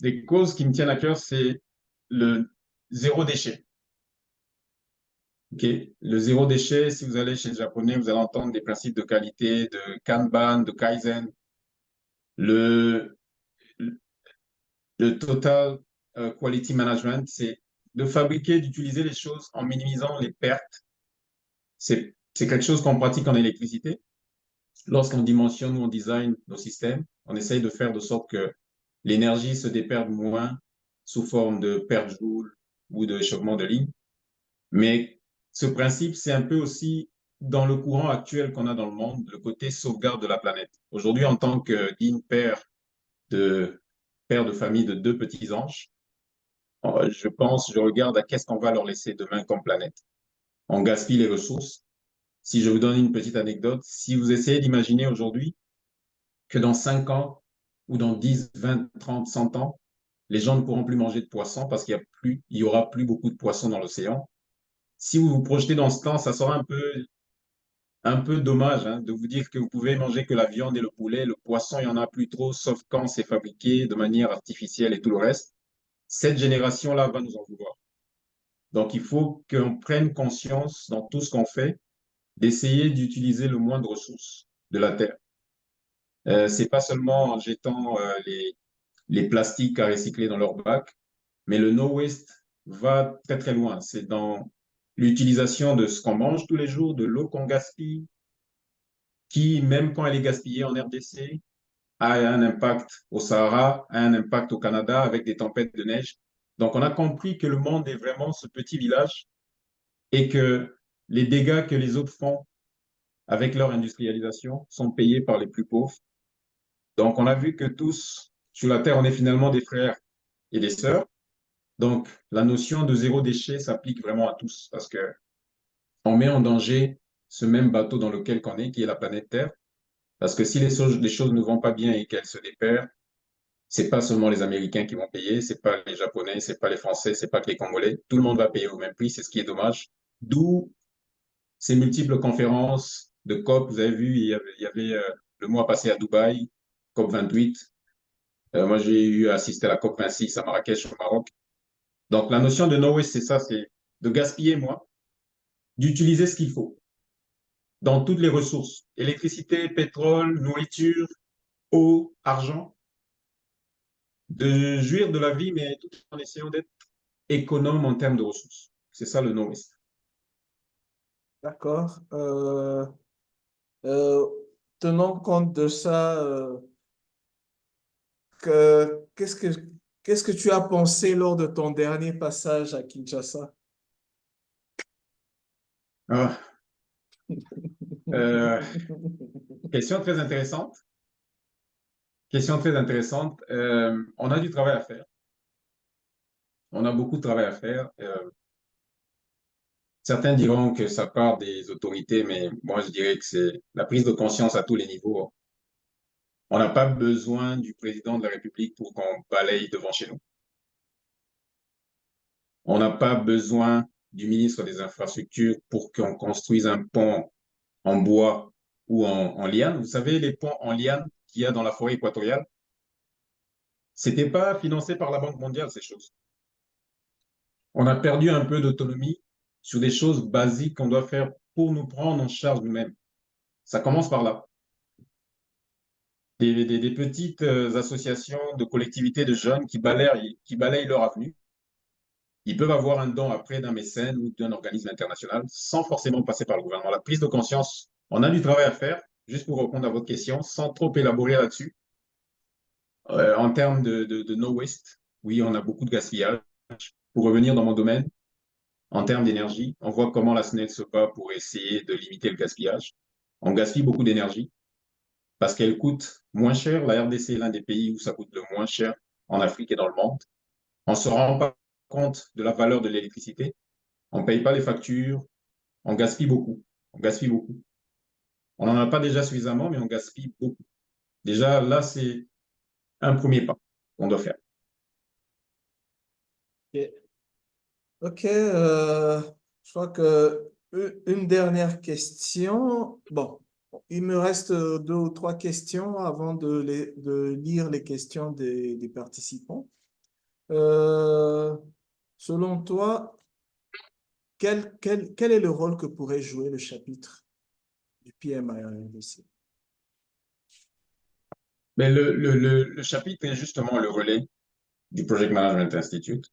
les causes qui me tiennent à cœur, c'est le zéro déchet. Okay? Le zéro déchet, si vous allez chez le japonais, vous allez entendre des principes de qualité, de Kanban, de Kaizen. Le, le total quality management, c'est de fabriquer, d'utiliser les choses en minimisant les pertes. C'est quelque chose qu'on pratique en électricité. Lorsqu'on dimensionne ou on design nos systèmes, on essaye de faire de sorte que l'énergie se déperde moins sous forme de perte joule ou de échauffement de ligne. Mais ce principe, c'est un peu aussi dans le courant actuel qu'on a dans le monde, le côté sauvegarde de la planète. Aujourd'hui, en tant que digne de, père de famille de deux petits anges, je regarde à qu'est-ce qu'on va leur laisser demain comme planète. On gaspille les ressources. Si je vous donne une petite anecdote, si vous essayez d'imaginer aujourd'hui que dans 5 ans ou dans 10, 20, 30, 100 ans, les gens ne pourront plus manger de poissons parce il y aura plus beaucoup de poissons dans l'océan. Si vous vous projetez dans ce temps, ça sera un peu dommage hein, de vous dire que vous pouvez manger que la viande et le poulet. Le poisson, il n'y en a plus trop, sauf quand c'est fabriqué de manière artificielle et tout le reste. Cette génération-là va nous en vouloir. Donc, il faut qu'on prenne conscience dans tout ce qu'on fait d'essayer d'utiliser le moins de ressources de la Terre. C'est pas seulement en jetant les plastiques à recycler dans leur bac, mais le no waste va très très loin. C'est dans l'utilisation de ce qu'on mange tous les jours, de l'eau qu'on gaspille, qui, même quand elle est gaspillée en RDC, a un impact au Sahara, a un impact au Canada avec des tempêtes de neige. Donc, on a compris que le monde est vraiment ce petit village et que les dégâts que les autres font avec leur industrialisation sont payés par les plus pauvres. Donc, on a vu que tous, sur la Terre, on est finalement des frères et des sœurs. Donc, la notion de zéro déchet s'applique vraiment à tous parce que on met en danger ce même bateau dans lequel on est, qui est la planète Terre. Parce que si les choses ne vont pas bien et qu'elles se dépèrent, c'est pas seulement les Américains qui vont payer, c'est pas les Japonais, c'est pas les Français, c'est pas que les Congolais. Tout le monde va payer au même prix, c'est ce qui est dommage. D'où ces multiples conférences de COP. Vous avez vu, il y avait le mois passé à Dubaï, COP 28. Moi, j'ai eu assisté à la COP 26 à Marrakech, au Maroc. Donc, la notion de no waste, c'est ça, c'est de gaspiller moins, d'utiliser ce qu'il faut dans toutes les ressources, électricité, pétrole, nourriture, eau, argent, de jouir de la vie, mais tout en essayant d'être économe en termes de ressources. C'est ça le no waste.
D'accord. Euh, Tenant compte de ça, qu'est-ce qu'est-ce que tu as pensé lors de ton dernier passage à Kinshasa?
Ah, euh, question très intéressante. Question très intéressante. On a du travail à faire. On a beaucoup de travail à faire. Certains diront que ça part des autorités, mais moi je dirais que c'est la prise de conscience à tous les niveaux. On n'a pas besoin du président de la République pour qu'on balaye devant chez nous. On n'a pas besoin du ministre des Infrastructures pour qu'on construise un pont en bois ou en liane. Vous savez, les ponts en liane qu'il y a dans la forêt équatoriale, c'était pas financé par la Banque mondiale, ces choses. On a perdu un peu d'autonomie sur des choses basiques qu'on doit faire pour nous prendre en charge nous-mêmes. Ça commence par là. Des petites associations de collectivités de jeunes qui balayent leur avenue. Ils peuvent avoir un don après d'un mécène ou d'un organisme international sans forcément passer par le gouvernement. La prise de conscience, on a du travail à faire, juste pour répondre à votre question, sans trop élaborer là-dessus. En termes de no waste, oui, on a beaucoup de gaspillage. Pour revenir dans mon domaine, en termes d'énergie, on voit comment la SNEL se bat pour essayer de limiter le gaspillage. On gaspille beaucoup d'énergie parce qu'elle coûte moins cher. La RDC est l'un des pays où ça coûte le moins cher en Afrique et dans le monde. On ne se rend pas compte de la valeur de l'électricité. On ne paye pas les factures. On gaspille beaucoup. On gaspille beaucoup. On n'en a pas déjà suffisamment, mais on gaspille beaucoup. Déjà, là, c'est un premier pas qu'on doit faire.
Ok, Ok, je crois que une dernière question. Bon, il me reste deux ou trois questions avant de lire les questions des participants. Euh, Selon toi, quel est le rôle que pourrait jouer le chapitre du PMI en RDC?
Mais le chapitre est justement le relais du Project Management Institute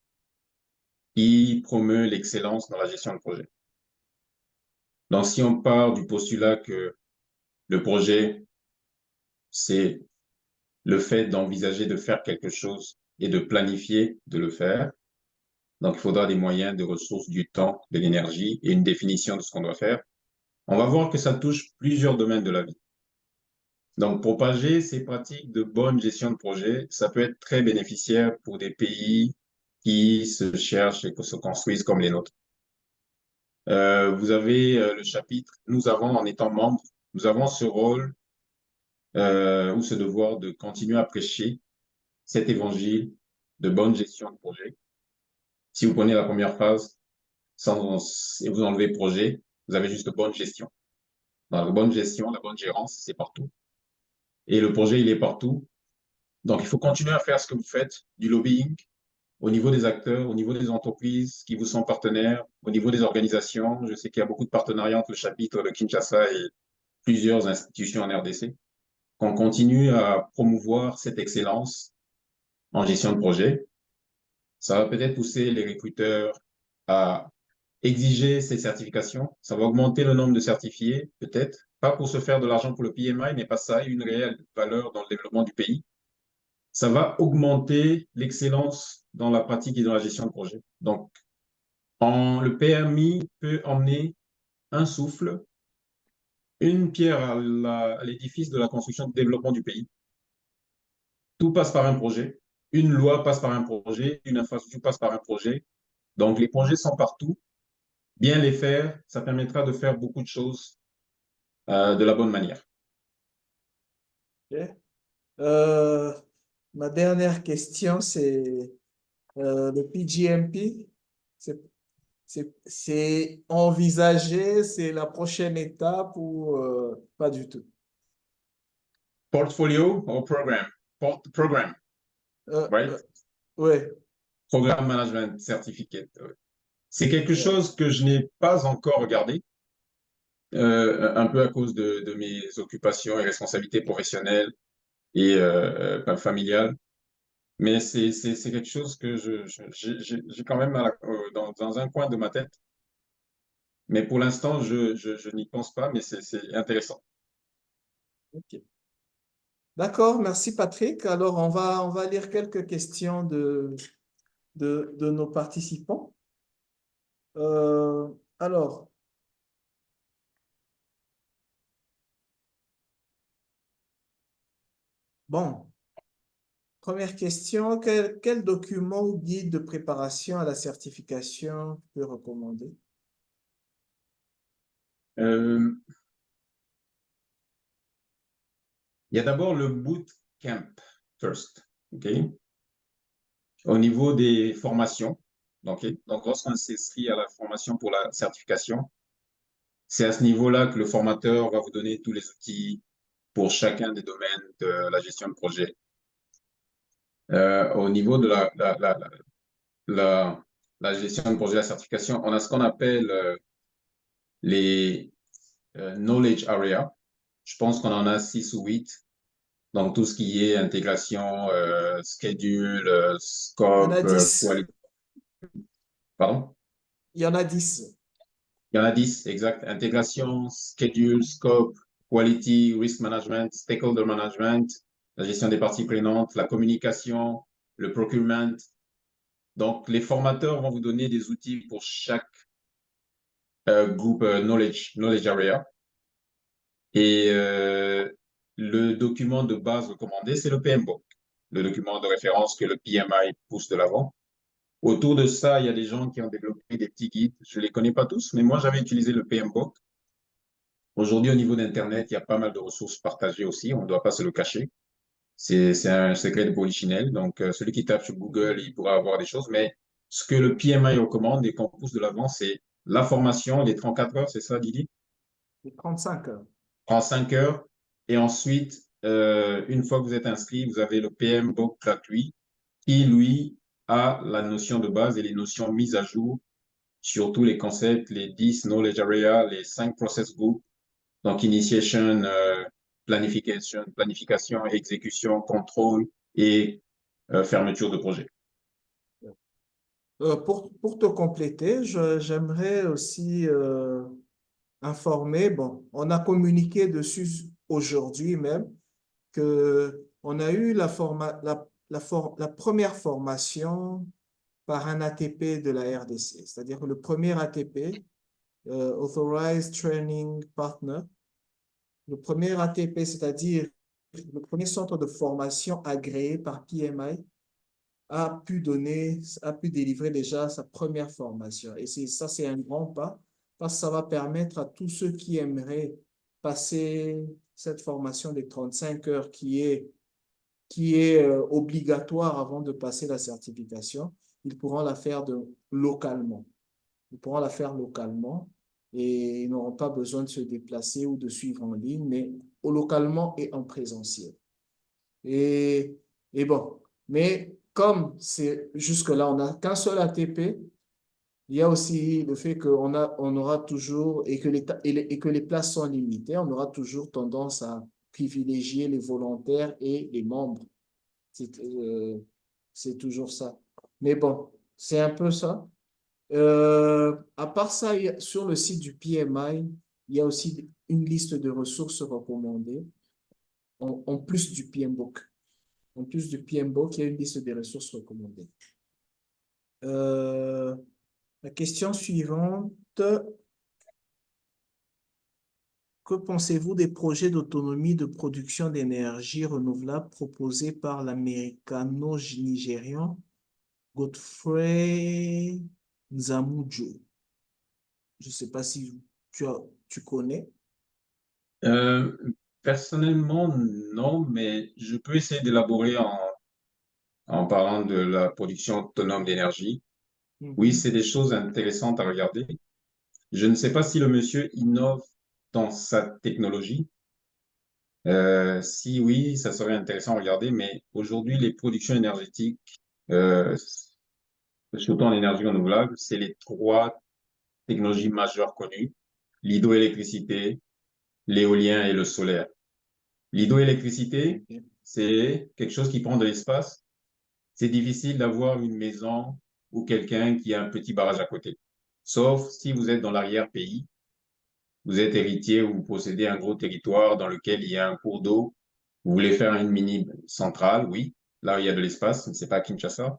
qui promeut l'excellence dans la gestion de projet. Donc, si on part du postulat que le projet, c'est le fait d'envisager de faire quelque chose et de planifier de le faire, donc il faudra des moyens, des ressources, du temps, de l'énergie et une définition de ce qu'on doit faire. On va voir que ça touche plusieurs domaines de la vie. Donc, propager ces pratiques de bonne gestion de projet, ça peut être très bénéficiaire pour des pays qui se cherchent et qui se construisent comme les nôtres. Vous avez le chapitre, nous avons, en étant membres, nous avons ce rôle ou ce devoir de continuer à prêcher cet évangile de bonne gestion de projet. Si vous prenez la première phase et vous enlevez projet, vous avez juste bonne gestion. Dans la bonne gestion, la bonne gérance, c'est partout. Et le projet, il est partout. Donc, il faut continuer à faire ce que vous faites, du lobbying, au niveau des acteurs, au niveau des entreprises qui vous sont partenaires, au niveau des organisations. Je sais qu'il y a beaucoup de partenariats entre le chapitre de Kinshasa et plusieurs institutions en RDC. Qu'on continue à promouvoir cette excellence en gestion de projet. Ça va peut-être pousser les recruteurs à exiger ces certifications. Ça va augmenter le nombre de certifiés, peut-être, pas pour se faire de l'argent pour le PMI, mais pas ça, une réelle valeur dans le développement du pays. Ça va augmenter l'excellence dans la pratique et dans la gestion de projet. Donc, le PMI peut emmener un souffle, une pierre à l'édifice de la construction et développement du pays. Tout passe par un projet. Une loi passe par un projet. Une infrastructure passe par un projet. Donc, les projets sont partout. Bien les faire, ça permettra de faire beaucoup de choses de la bonne manière.
Ok. Euh, Ma dernière question, c'est le PGMP. C'est envisagé, c'est la prochaine étape ou pas du tout?
Portfolio ou programme? Programme,
Euh,
right?
euh, ouais,
Programme Management Certificate. C'est quelque
ouais.
chose que je n'ai pas encore regardé, un peu à cause de mes occupations et responsabilités professionnelles et familiales. Mais c'est quelque chose que j'ai quand même dans un coin de ma tête. Mais pour l'instant, je n'y pense pas, mais c'est intéressant.
Ok. D'accord, merci Patrick. Alors, on va lire quelques questions de nos participants. Euh, alors, bon, première question, quel document ou guide de préparation à la certification peut recommander?
Euh, il y a d'abord le bootcamp first, OK? Au niveau des formations, OK? Donc, lorsqu'on s'inscrit à la formation pour la certification, c'est à ce niveau-là que le formateur va vous donner tous les outils pour chacun des domaines de la gestion de projet. Au niveau de la, la gestion de projet, la certification, on a ce qu'on appelle les knowledge area. Je pense qu'on en a 6 ou 8. Donc, tout ce qui est intégration, schedule,
Il y en a
scope,
10.
quality. Pardon?
Il y en a 10.
Il y en a 10, exact. Intégration, schedule, scope, quality, risk management, stakeholder management, la gestion des parties prenantes, la communication, le procurement. Donc, les formateurs vont vous donner des outils pour chaque groupe knowledge area. Et le document de base recommandé, c'est le PMBOK, le document de référence que le PMI pousse de l'avant. Autour de ça, il y a des gens qui ont développé des petits guides. Je ne les connais pas tous, mais moi, j'avais utilisé le PMBOK. Aujourd'hui, au niveau d'Internet, il y a pas mal de ressources partagées aussi. On ne doit pas se le cacher. C'est un secret de polichinelle. Donc, celui qui tape sur Google, il pourra avoir des choses. Mais ce que le PMI recommande et qu'on pousse de l'avant, c'est la formation, les 34 heures, c'est ça, Didi?
Et 35 heures.
En 5 heures. Et ensuite, une fois que vous êtes inscrit, vous avez le PMBOK gratuit qui, lui, a la notion de base et les notions mises à jour sur tous les concepts, les 10 knowledge areas, les 5 process groups. Donc, initiation, planification, exécution, contrôle et fermeture de projet.
Pour te compléter, j'aimerais aussi informer, bon, on a communiqué dessus aujourd'hui même, que on a eu la première formation par un ATP de la RDC, c'est-à-dire le premier ATP, Authorized Training Partner, le premier ATP, c'est-à-dire le premier centre de formation agréé par PMI, a pu délivrer déjà sa première formation. Et ça, c'est un grand pas parce que ça va permettre à tous ceux qui aimeraient passer cette formation des 35 heures qui est obligatoire avant de passer la certification, ils pourront la faire localement. Ils pourront la faire localement et ils n'auront pas besoin de se déplacer ou de suivre en ligne, mais localement et en présentiel. Et, et bon, mais comme c'est jusque-là, on n'a qu'un seul ATP, il y a aussi le fait on aura toujours, et que les places sont limitées, on aura toujours tendance à privilégier les volontaires et les membres. C'est toujours ça. Mais bon, c'est un peu ça. À part ça, sur le site du PMI, il y a aussi une liste de ressources recommandées en plus du PMBOK. En plus du PMBOK, il y a une liste des ressources recommandées. Euh, la question suivante, que pensez-vous des projets d'autonomie de production d'énergie renouvelable proposés par l'américano-nigérian Godfrey Nzamujo? Je ne sais pas si tu connais.
Euh, Personnellement, non, mais je peux essayer d'élaborer en parlant de la production autonome d'énergie. Oui,
Mhm.
c'est des choses intéressantes à regarder. Je ne sais pas si le monsieur innove dans sa technologie. Si oui, ça serait intéressant à regarder, mais aujourd'hui, les productions énergétiques, euh, surtout en énergie renouvelable, c'est les trois technologies majeures connues, l'hydroélectricité, l'éolien et le solaire. L'hydroélectricité,
Ok.
c'est quelque chose qui prend de l'espace. C'est difficile d'avoir une maison ou quelqu'un qui a un petit barrage à côté. Sauf si vous êtes dans l'arrière-pays, vous êtes héritier ou vous possédez un gros territoire dans lequel il y a un cours d'eau, vous voulez faire une mini centrale, oui, là il y a de l'espace, mais c'est pas à Kinshasa.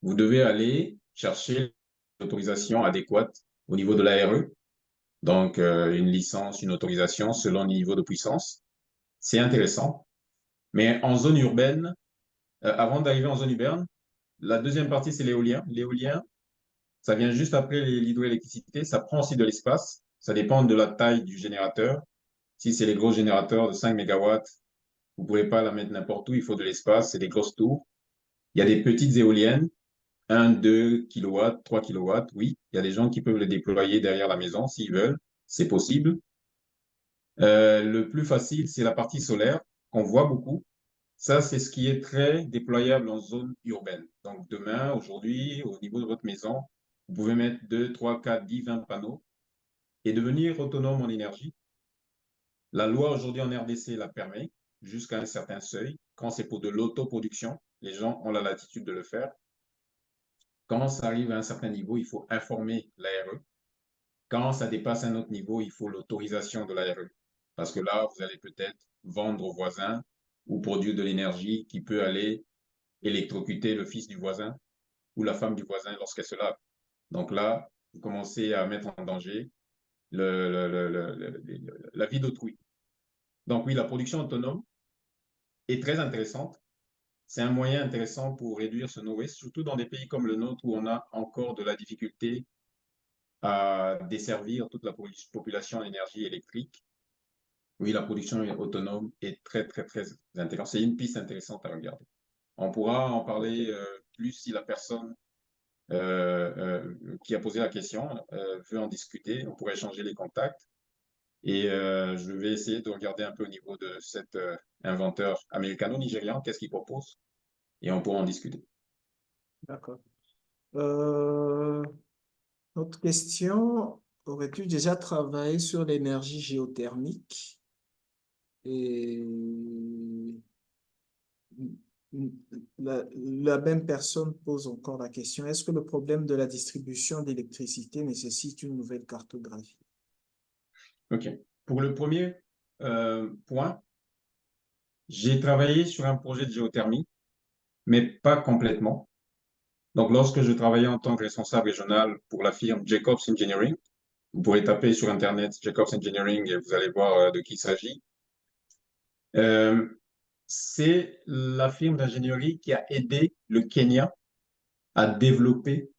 Vous devez aller chercher l'autorisation adéquate au niveau de l'ARE, donc une licence, une autorisation selon le niveau de puissance. C'est intéressant. Mais en zone urbaine, avant d'arriver en zone urbaine, la deuxième partie, c'est l'éolien. L'éolien, ça vient juste après l'hydroélectricité. Ça prend aussi de l'espace. Ça dépend de la taille du générateur. Si c'est les gros générateurs de 5 mégawatts, vous ne pouvez pas la mettre n'importe où. Il faut de l'espace. C'est des grosses tours. Il y a des petites éoliennes, 1, 2 kilowatts, 3 kilowatts. Oui, il y a des gens qui peuvent les déployer derrière la maison s'ils veulent. C'est possible. Le plus facile, c'est la partie solaire qu'on voit beaucoup. Ça, c'est ce qui est très déployable en zone urbaine. Donc, demain, aujourd'hui, au niveau de votre maison, vous pouvez mettre 2, 3, 4, 10, 20 panneaux et devenir autonome en énergie. La loi aujourd'hui en RDC la permet jusqu'à un certain seuil. Quand c'est pour de l'autoproduction, les gens ont la latitude de le faire. Quand ça arrive à un certain niveau, il faut informer l'ARE. Quand ça dépasse un autre niveau, il faut l'autorisation de l'ARE. Parce que là, vous allez peut-être vendre aux voisins ou produire de l'énergie qui peut aller électrocuter le fils du voisin ou la femme du voisin lorsqu'elle se lave. Donc là, vous commencez à mettre en danger la vie d'autrui. Donc oui, la production autonome est très intéressante. C'est un moyen intéressant pour réduire ce no-waste, surtout dans des pays comme le nôtre où on a encore de la difficulté à desservir toute la population en énergie électrique. Oui, la production autonome est très, très, très intéressante. C'est une piste intéressante à regarder. On pourra en parler plus si la personne qui a posé la question veut en discuter. On pourrait échanger les contacts. Et je vais essayer de regarder un peu au niveau de cet inventeur américano-nigérian, qu'est-ce qu'il propose, et on pourra en discuter.
D'accord. Euh, Autre question, aurais-tu déjà travaillé sur l'énergie géothermique? Et la même personne pose encore la question, est-ce que le problème de la distribution d'électricité nécessite une nouvelle cartographie?
OK. Pour le premier point, j'ai travaillé sur un projet de géothermie, mais pas complètement. Donc, lorsque je travaillais en tant que responsable régional pour la firme Jacobs Engineering, vous pourrez taper sur Internet Jacobs Engineering et vous allez voir de qui il s'agit. Euh, c'est la firme d'ingénierie qui a aidé le Kenya à développer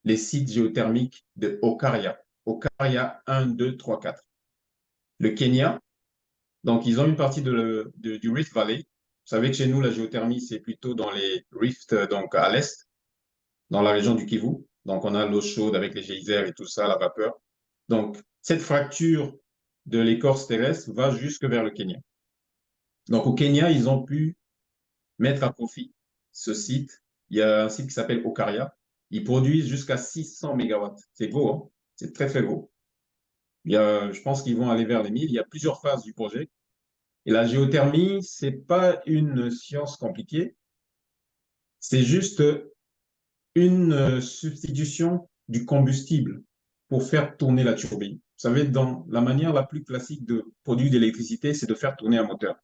les sites géothermiques de Okaria. Okaria 1, 2, 3, 4. Le Kenya, donc ils ont une partie du Rift Valley savez que chez nous, la géothermie, c'est plutôt dans les rifts, donc à l'est, dans la région du Kivu. Donc, on a l'eau chaude avec les geysers et tout ça, la vapeur. Donc, cette fracture de l'écorce terrestre va jusque vers le Kenya. Donc, au Kenya, ils ont pu mettre à profit ce site. Il y a un site qui s'appelle Okaria. Ils produisent jusqu'à 600 mégawatts. C'est gros, hein? C'est très, très gros. Je pense qu'ils vont aller vers les 1000. Il y a plusieurs phases du projet. Et la géothermie, c'est pas une science compliquée. C'est juste une substitution du combustible pour faire tourner la turbine. Vous savez, dans la manière la plus classique de produire de l'électricité, c'est de faire tourner un moteur.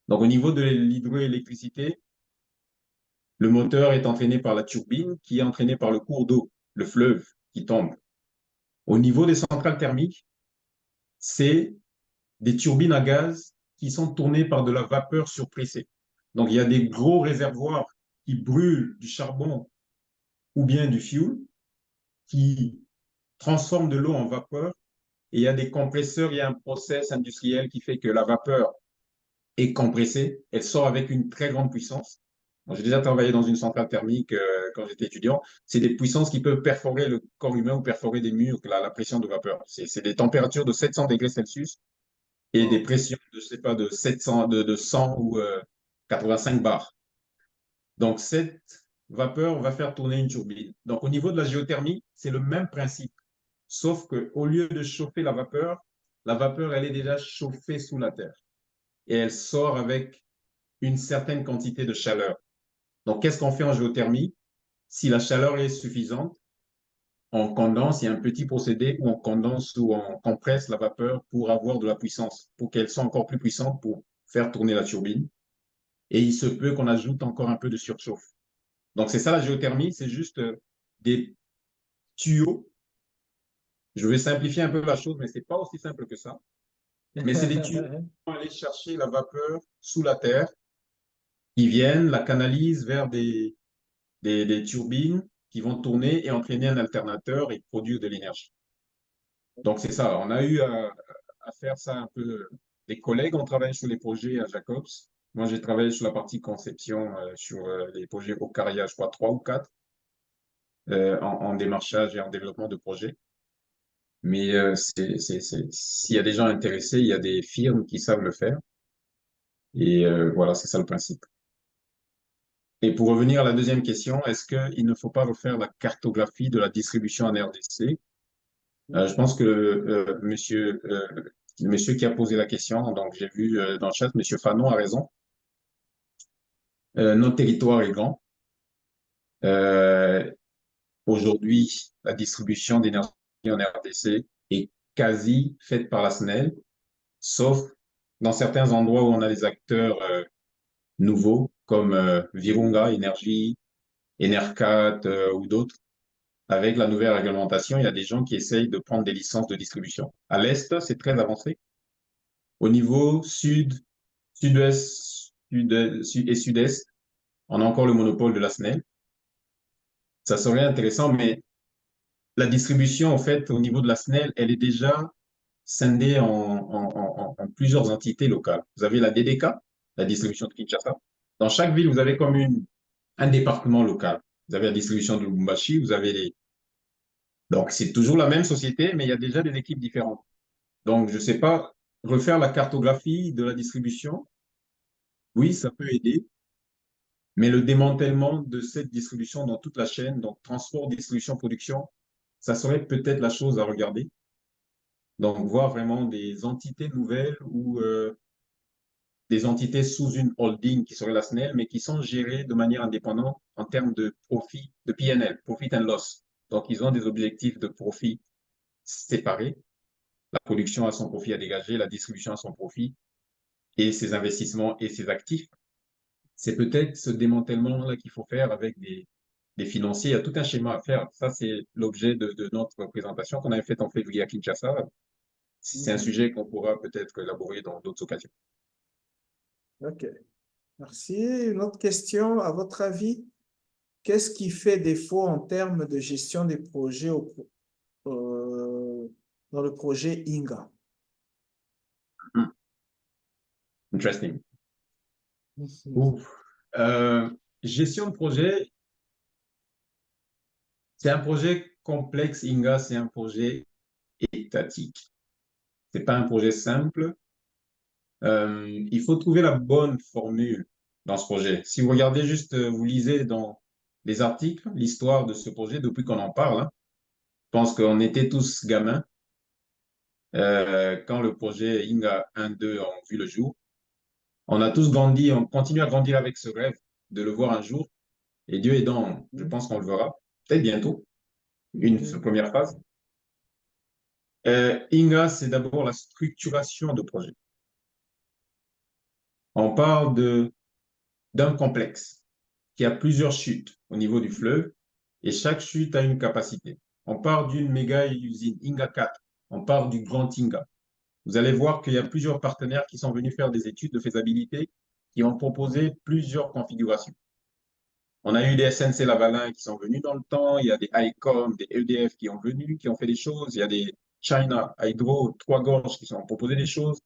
Donc, au niveau de l'hydroélectricité, le moteur est entraîné par la turbine qui est entraînée par le cours d'eau, le fleuve qui tombe. Au niveau des centrales thermiques, c'est des turbines à gaz qui sont tournées par de la vapeur surpressée. Donc, il y a des gros réservoirs qui brûlent du charbon ou bien du fioul, qui transforment de l'eau en vapeur. Et il y a des compresseurs, il y a un process industriel qui fait que la vapeur est compressée, elle sort avec une très grande puissance. J'ai déjà travaillé dans une centrale thermique quand j'étais étudiant. C'est des puissances qui peuvent perforer le corps humain ou perforer des murs, la pression de vapeur. C'est des températures de 700 degrés Celsius et des pressions de, je sais pas, de 700, de 100 ou 85 bars. Donc, cette vapeur va faire tourner une turbine. Donc, au niveau de la géothermie, c'est le même principe. Sauf qu'au lieu de chauffer la vapeur, elle est déjà chauffée sous la terre. Et elle sort avec une certaine quantité de chaleur. Donc, qu'est-ce qu'on fait en géothermie? Si la chaleur est suffisante, on condense, il y a un petit procédé où on condense ou on compresse la vapeur pour avoir de la puissance, pour qu'elle soit encore plus puissante pour faire tourner la turbine. Et il se peut qu'on ajoute encore un peu de surchauffe. Donc, c'est ça la géothermie, c'est juste des tuyaux. Je vais simplifier un peu la chose, mais ce n'est pas aussi simple que ça. Mais c'est des tuyaux qui vont aller chercher la vapeur sous la terre, qui viennent, la canalisent vers des turbines qui vont tourner et entraîner un alternateur et produire de l'énergie. Donc, c'est ça. On a eu à faire ça un peu. Les collègues ont travaillé sur les projets à Jacobs. Moi, j'ai travaillé sur la partie conception, sur les projets Ocaria, je crois, 3 ou 4, en démarchage et en développement de projets. Mais s'il y a des gens intéressés, il y a des firmes qui savent le faire. Et voilà, c'est ça le principe. Et pour revenir à la deuxième question, est-ce qu'il ne faut pas refaire la cartographie de la distribution en RDC? Je pense que le monsieur qui a posé la question, donc j'ai vu dans le chat, monsieur Fanon a raison. Notre territoire est grand. Euh, Aujourd'hui, la distribution d'énergie en RDC est quasi faite par la SNEL, sauf dans certains endroits où on a des acteurs nouveaux, comme Virunga Énergie, Enercat ou d'autres. Avec la nouvelle réglementation, il y a des gens qui essayent de prendre des licences de distribution. À l'Est, c'est très avancé. Au niveau sud, sud-ouest et sud-est, on a encore le monopole de la SNEL. Ça serait intéressant, mais la distribution, en fait, au niveau de la SNEL, elle est déjà scindée en plusieurs entités locales. Vous avez la DDK, la distribution de Kinshasa. Dans chaque ville, vous avez comme un département local. Vous avez la distribution de Lubumbashi, vous avez les... Donc, c'est toujours la même société, mais il y a déjà des équipes différentes. Donc, je ne sais pas, refaire la cartographie de la distribution, oui, ça peut aider, mais le démantèlement de cette distribution dans toute la chaîne, donc transport, distribution, production, ça serait peut-être la chose à regarder. Donc, voir vraiment des entités nouvelles ou des entités sous une holding qui serait la SNEL, mais qui sont gérées de manière indépendante en termes de profit, de PNL, profit and loss. Donc, ils ont des objectifs de profit séparés. La production a son profit à dégager, la distribution a son profit et ses investissements et ses actifs. C'est peut-être ce démantèlement-là qu'il faut faire avec des financiers. Il y a tout un schéma à faire. Ça, c'est l'objet de notre présentation qu'on avait faite en février à Kinshasa. C'est un sujet qu'on pourra peut-être élaborer dans d'autres occasions.
OK. Merci. Une autre question, à votre avis, qu'est-ce qui fait défaut en termes de gestion des projets euh, dans le projet INGA?
Interesting. Ouf. Euh, Gestion de projet, c'est un projet complexe, Inga, c'est un projet étatique. C'est pas un projet simple. Il faut trouver la bonne formule dans ce projet. Si vous regardez juste, vous lisez dans les articles, l'histoire de ce projet depuis qu'on en parle, hein, je pense qu'on était tous gamins quand le projet Inga 1-2 ont vu le jour. On a tous grandi, on continue à grandir avec ce rêve de le voir un jour. Et Dieu aidant, je pense qu'on le verra, peut-être bientôt, une première phase. Inga, c'est d'abord la structuration de projet. On parle d'un complexe qui a plusieurs chutes au niveau du fleuve et chaque chute a une capacité. On part d'une méga usine Inga 4, on part du grand Inga. Vous allez voir qu'il y a plusieurs partenaires qui sont venus faire des études de faisabilité qui ont proposé plusieurs configurations. On a eu des SNC Lavalin qui sont venus dans le temps, il y a des ICOM, des EDF qui ont venu, qui ont fait des choses, il y a des China, Hydro, Trois Gorges qui ont proposé des choses,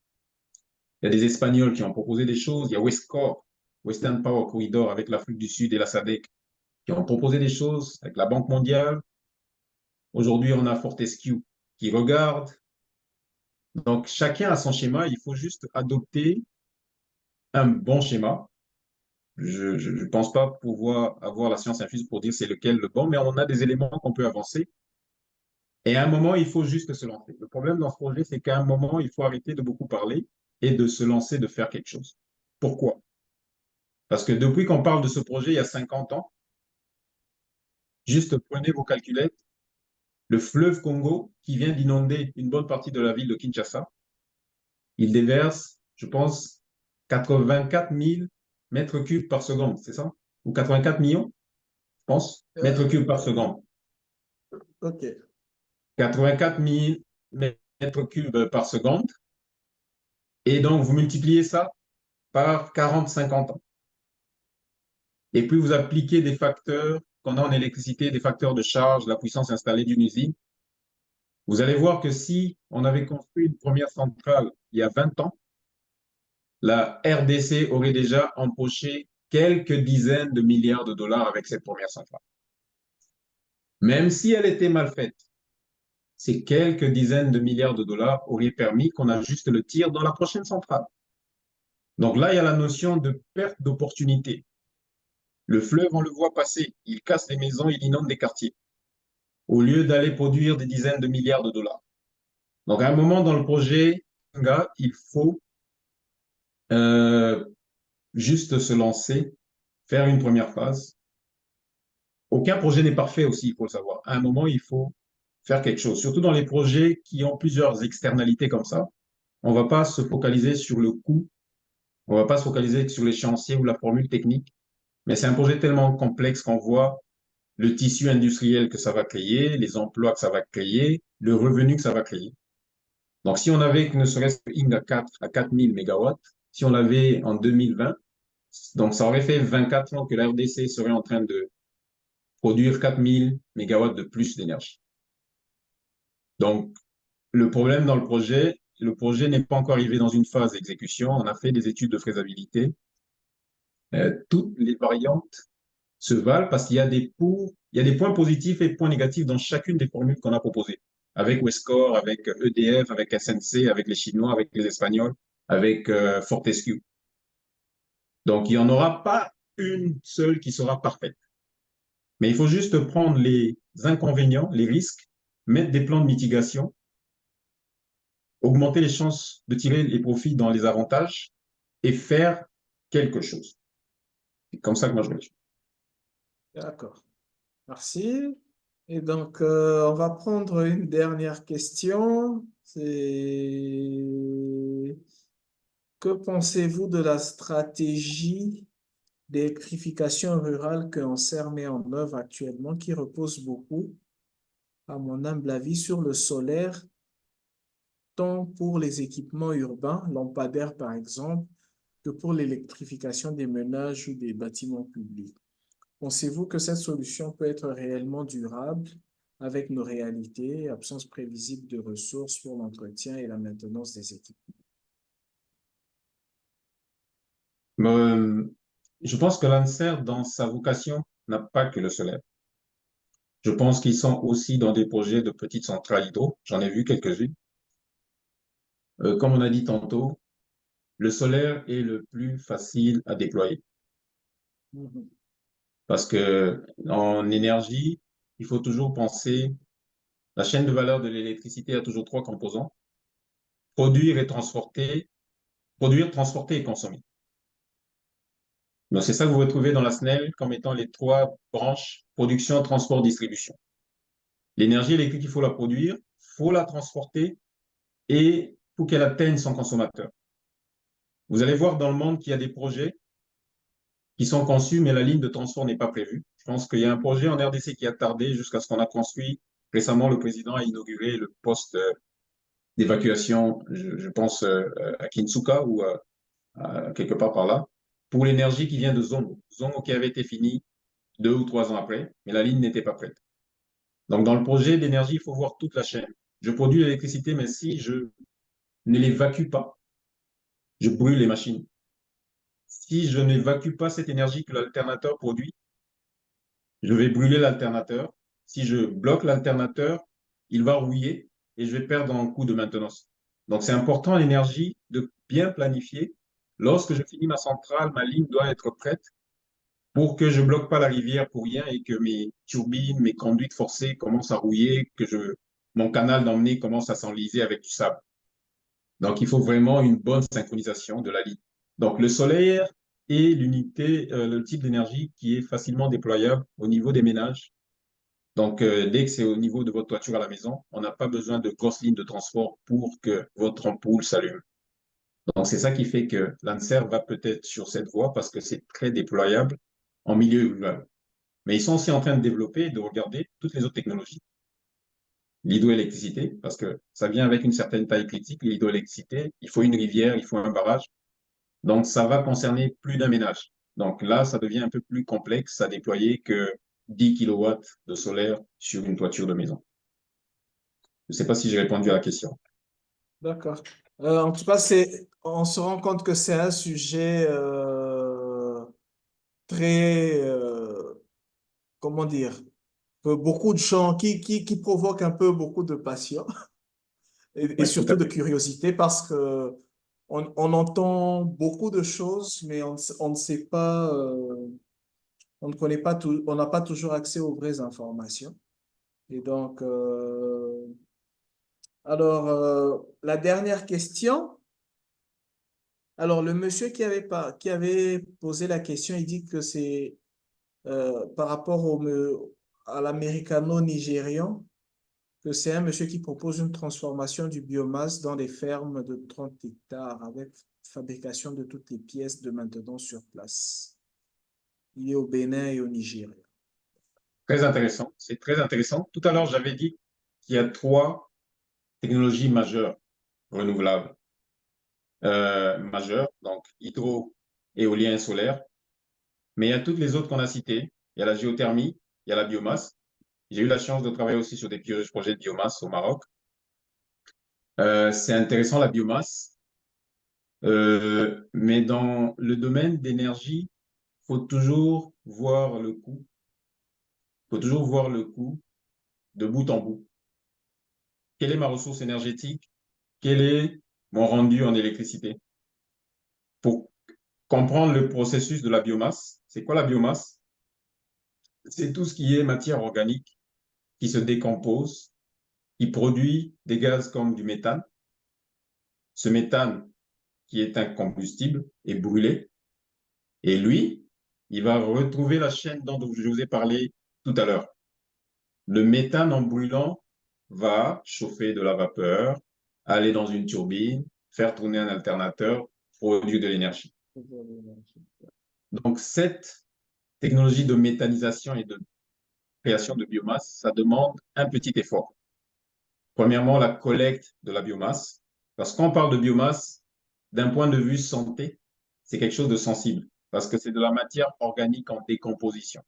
il y a des Espagnols qui ont proposé des choses, il y a Westcorp, Western Power Corridor avec l'Afrique du Sud et la SADC qui ont proposé des choses avec la Banque mondiale. Aujourd'hui, on a Fortescue qui regarde. Donc, chacun a son schéma, il faut juste adopter un bon schéma. Je ne pense pas pouvoir avoir la science infuse pour dire c'est lequel le bon, mais on a des éléments qu'on peut avancer. Et à un moment, il faut juste se lancer. Le problème dans ce projet, c'est qu'à un moment, il faut arrêter de beaucoup parler et de se lancer, de faire quelque chose. Pourquoi? Parce que depuis qu'on parle de ce projet, il y a 50 ans, juste prenez vos calculettes, le fleuve Congo, qui vient d'inonder une bonne partie de la ville de Kinshasa, il déverse, je pense, 84 000 mètres cubes par seconde, c'est ça? Ou 84 millions, je pense, mètres cubes par
Euh,
seconde.
ok.
84 000 mètres cubes par seconde. Et donc, vous multipliez ça par 40-50 ans. Et puis, vous appliquez des facteurs qu'on a en électricité, des facteurs de charge, la puissance installée d'une usine. Vous allez voir que si on avait construit une première centrale il y a 20 ans, la RDC aurait déjà empoché quelques dizaines de milliards de dollars avec cette première centrale. Même si elle était mal faite, ces quelques dizaines de milliards de dollars auraient permis qu'on ajuste le tir dans la prochaine centrale. Donc là, il y a la notion de perte d'opportunité. Le fleuve, on le voit passer, il casse les maisons, il inonde des quartiers, au lieu d'aller produire des dizaines de milliards de dollars. Donc à un moment dans le projet, il faut euh, juste se lancer, faire une première phase. Aucun projet n'est parfait aussi, il faut le savoir. À un moment, il faut faire quelque chose, surtout dans les projets qui ont plusieurs externalités comme ça. On ne va pas se focaliser sur le coût, on ne va pas se focaliser sur l'échéancier ou la formule technique, mais c'est un projet tellement complexe qu'on voit le tissu industriel que ça va créer, les emplois que ça va créer, le revenu que ça va créer. Donc, si on avait ne serait-ce que Inga 4 à 4000 mégawatts, si on l'avait en 2020, donc ça aurait fait 24 ans que la RDC serait en train de produire 4000 mégawatts de plus d'énergie. Donc, le projet n'est pas encore arrivé dans une phase d'exécution. On a fait des études de faisabilité. Toutes les variantes se valent parce qu'il y a il y a des points positifs et points négatifs dans chacune des formules qu'on a proposées. Avec Westcor, avec EDF, avec SNC, avec les Chinois, avec les Espagnols, avec Fortescue. Donc, il n'y en aura pas une seule qui sera parfaite. Mais il faut juste prendre les inconvénients, les risques, mettre des plans de mitigation, augmenter les chances de tirer les profits dans les avantages et faire quelque chose. C'est comme ça que moi je réfléchis.
D'accord. Merci. Et donc, on va prendre une dernière question. C'est que pensez-vous de la stratégie d'électrification rurale que Anser met en œuvre actuellement, qui repose beaucoup, à mon humble avis, sur le solaire, tant pour les équipements urbains, lampadaires par exemple, que pour l'électrification des ménages ou des bâtiments publics? Pensez-vous que cette solution peut être réellement durable avec nos réalités, absence prévisible de ressources pour l'entretien et la maintenance des équipements?
Euh, je pense que l'ANSER, dans sa vocation, n'a pas que le solaire. Je pense qu'ils sont aussi dans des projets de petites centrales hydro. J'en ai vu quelques-unes. Comme on a dit tantôt, le solaire est le plus facile à déployer
Mhm.
parce que en énergie, il faut toujours penser, la chaîne de valeur de l'électricité a toujours trois composants: produire et transporter, produire, transporter et consommer. Donc c'est ça que vous retrouvez dans la SNEL comme étant les trois branches: production, transport, distribution. L'énergie électrique, il faut la produire, il faut la transporter et pour qu'elle atteigne son consommateur. Vous allez voir dans le monde qu'il y a des projets qui sont conçus, mais la ligne de transport n'est pas prévue. Je pense qu'il y a un projet en RDC qui a tardé jusqu'à ce qu'on a construit. Récemment, le président a inauguré le poste d'évacuation, je pense, à Kinsuka ou quelque part par là, pour l'énergie qui vient de Zongo. Zongo qui avait été fini 2 ou 3 ans après, mais la ligne n'était pas prête. Donc, dans le projet d'énergie, il faut voir toute la chaîne. Je produis l'électricité, mais si je ne l'évacue pas, je brûle les machines. Si je n'évacue pas cette énergie que l'alternateur produit, je vais brûler l'alternateur. Si je bloque l'alternateur, il va rouiller et je vais perdre en coût de maintenance. Donc, c'est important, l'énergie, de bien planifier. Lorsque je finis ma centrale, ma ligne doit être prête pour que je ne bloque pas la rivière pour rien et que mes turbines, mes conduites forcées commencent à rouiller, que mon canal d'emmener commence à s'enliser avec du sable. Donc, il faut vraiment une bonne synchronisation de la ligne. Donc, le solaire est l'unité, le type d'énergie qui est facilement déployable au niveau des ménages. Donc, dès que c'est au niveau de votre toiture à la maison, on n'a pas besoin de grosses lignes de transport pour que votre ampoule s'allume. Donc, c'est ça qui fait que l'ANSER va peut-être sur cette voie parce que c'est très déployable en milieu rural. Mais ils sont aussi en train de développer et de regarder toutes les autres technologies. L'hydroélectricité, parce que ça vient avec une certaine taille critique, l'hydroélectricité, il faut une rivière, il faut un barrage. Donc, ça va concerner plus d'un ménage. Donc là, ça devient un peu plus complexe à déployer que 10 kilowatts de solaire sur une toiture de maison. Je ne sais pas si j'ai répondu à la question.
D'accord. En tout cas, on se rend compte que c'est un sujet très, comment dire, que beaucoup de gens qui provoquent un peu beaucoup de passion et
Oui, tout
surtout
à
de
fait.
curiosité parce que on entend beaucoup de choses, mais on ne sait pas, on ne connaît pas tout, on n'a pas toujours accès aux vraies informations. Et donc, alors, la dernière question. Alors, le monsieur qui avait posé la question, il dit que c'est par rapport à l'américano-nigérian, que c'est un monsieur qui propose une transformation du biomasse dans des fermes de 30 hectares avec fabrication de toutes les pièces de maintenance sur place. Il est au Bénin et au Nigeria.
Très intéressant. C'est très intéressant. Tout à l'heure, j'avais dit qu'il y a trois technologies majeures renouvelables. Majeures, donc hydro, éolien, solaire. Mais il y a toutes les autres qu'on a citées. Il y a la géothermie, il y a la biomasse. J'ai eu la chance de travailler aussi sur des projets de biomasse au Maroc. C'est intéressant la biomasse, mais dans le domaine d'énergie, il faut toujours voir le coût. Il faut toujours voir le coût de bout en bout. Quelle est ma ressource énergétique? Quel est mon rendu en électricité? Pour comprendre le processus de la biomasse, c'est quoi la biomasse? C'est tout ce qui est matière organique qui se décompose, qui produit des gaz comme du méthane. Ce méthane, qui est un combustible, est brûlé. Et lui, il va retrouver la chaîne dont je vous ai parlé tout à l'heure. Le méthane en brûlant va chauffer de la vapeur, aller dans une turbine, faire tourner un alternateur, produire de l'énergie. Donc, cette technologie de méthanisation et de création de biomasse, ça demande un petit effort. Premièrement, la collecte de la biomasse. Parce qu'on parle de biomasse, d'un point de vue santé, c'est quelque chose de sensible, parce que c'est de la matière organique en décomposition.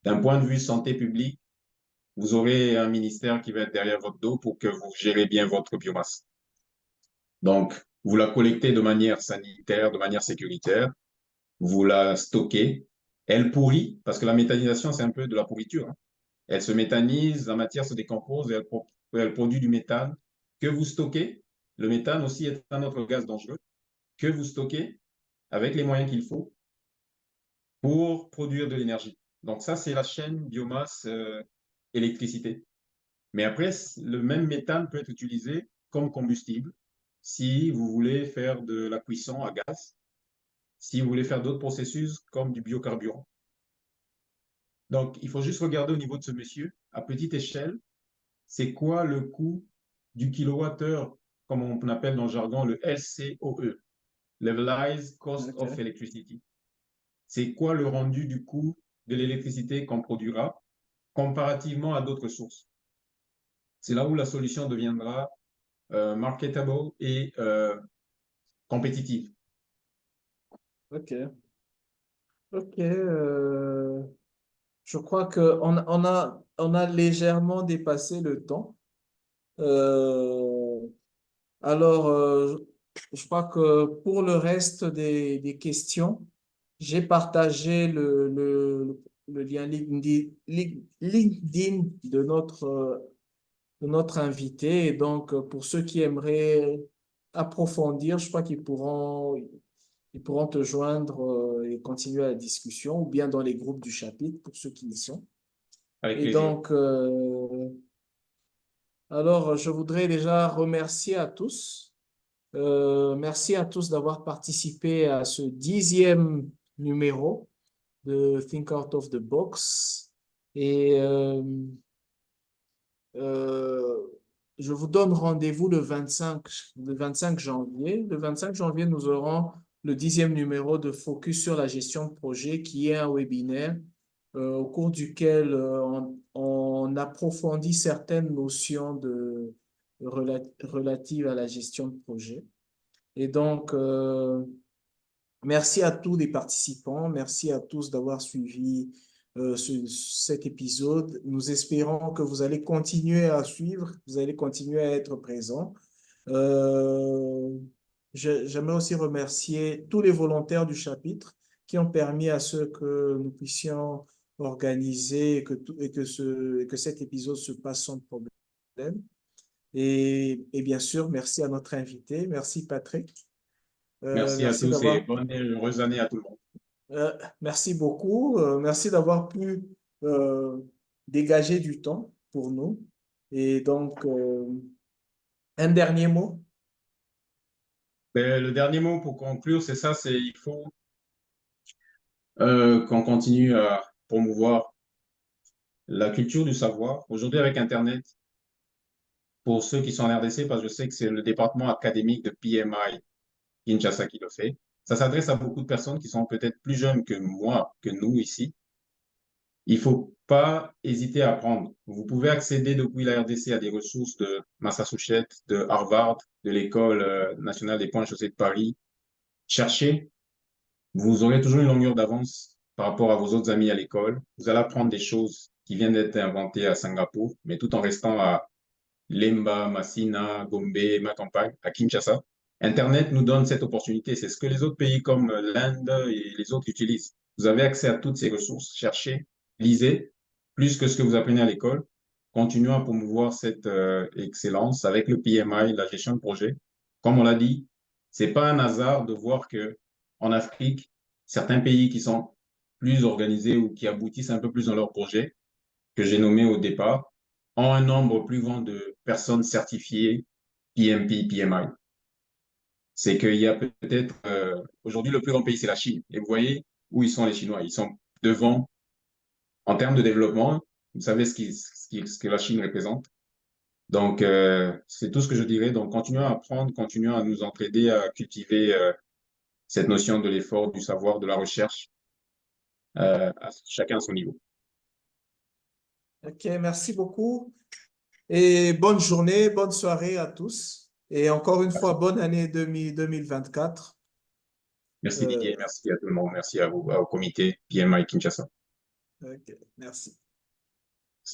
D'un point de vue santé publique, vous aurez un ministère qui va être derrière votre dos pour que vous gérez bien votre biomasse. Donc, vous la collectez de manière sanitaire, de manière sécuritaire, vous la stockez, elle pourrit, parce que la méthanisation, c'est un peu de la pourriture, hein. Elle se méthanise, la matière se décompose et elle produit du méthane que vous stockez. Le méthane aussi est un autre gaz dangereux que vous stockez avec les moyens qu'il faut pour produire de l'énergie. Donc ça, c'est la chaîne biomasse électricité. Mais après, le même méthane peut être utilisé comme combustible si vous voulez faire de la cuisson à gaz, si vous voulez faire d'autres processus comme du biocarburant. Donc, il faut juste regarder au niveau de ce monsieur, à petite échelle, c'est quoi le coût du kilowattheure, comme on appelle dans le jargon le LCOE, Levelized Cost of
Ok.
Electricity. C'est quoi le rendu du coût de l'électricité qu'on produira comparativement à d'autres sources. C'est là où la solution deviendra marketable et compétitive.
Ok. Ok. Je crois qu'on a légèrement dépassé le temps. Euh, alors, je crois que pour le reste des questions, j'ai partagé le lien LinkedIn de notre invité. Et donc, pour ceux qui aimeraient approfondir, je crois ils pourront te joindre et continuer la discussion, ou bien dans les groupes du chapitre, pour ceux qui y sont.
Avec
Et
plaisir.
donc, alors, je voudrais déjà remercier à tous. Merci à tous d'avoir participé à ce 10e numéro de Think Out of the Box. Et euh, je vous donne rendez-vous le 25 janvier. Le 25 janvier, nous aurons le 10e numéro de Focus sur la gestion de projet, qui est un webinaire au cours duquel on approfondit certaines notions relatives à la gestion de projet. Et donc, merci à tous les participants, merci à tous d'avoir suivi cet épisode. Nous espérons que vous allez continuer à suivre, vous allez continuer à être présents. Euh, J'aimerais aussi remercier tous les volontaires du chapitre qui ont permis à ce que nous puissions organiser et que cet épisode se passe sans problème. Et bien sûr, merci à notre invité. Merci Patrick.
Merci à
Merci
tous et
d'avoir
bonne et heureuse année à tout le monde.
Merci beaucoup. Merci d'avoir pu euh, dégager du temps pour nous. Et donc, un dernier mot.
Mais le dernier mot pour conclure, c'est ça, c'est il faut qu'on continue à promouvoir la culture du savoir. Aujourd'hui, avec Internet, pour ceux qui sont en RDC, parce que je sais que c'est le département académique de PMI Kinshasa qui le fait, ça s'adresse à beaucoup de personnes qui sont peut-être plus jeunes que moi, que nous ici. Il faut pas hésiter à apprendre. Vous pouvez accéder depuis la RDC à des ressources de Massachusetts, de Harvard, de l'École nationale des ponts et chaussées de Paris. Cherchez, vous aurez toujours une longueur d'avance par rapport à vos autres amis à l'école. Vous allez apprendre des choses qui viennent d'être inventées à Singapour, mais tout en restant à Lemba, Massina, Gombe, ma campagne, à Kinshasa. Internet nous donne cette opportunité. C'est ce que les autres pays comme l'Inde et les autres utilisent. Vous avez accès à toutes ces ressources. Cherchez, lisez, plus que ce que vous apprenez à l'école. Continuons à promouvoir cette excellence avec le PMI, la gestion de projet. Comme on l'a dit, c'est pas un hasard de voir que en Afrique, certains pays qui sont plus organisés ou qui aboutissent un peu plus dans leurs projets, que j'ai nommés au départ, ont un nombre plus grand de personnes certifiées PMP, PMI. C'est qu'il y a peut-être, aujourd'hui, le plus grand pays, c'est la Chine. Et vous voyez où ils sont les Chinois. Ils sont devant, en termes de développement, vous savez ce que la Chine représente. Donc, c'est tout ce que je dirais. Donc, continuons à apprendre, continuons à nous entraider, à cultiver cette notion de l'effort, du savoir, de la recherche, à chacun à son niveau.
OK, merci beaucoup. Et bonne journée, bonne soirée à tous. Et encore une fois, bonne année 2024.
Merci
Euh,
Didier, merci à tout le monde, merci à vous, au comité PMI Kinshasa.
OK, merci.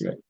Merci.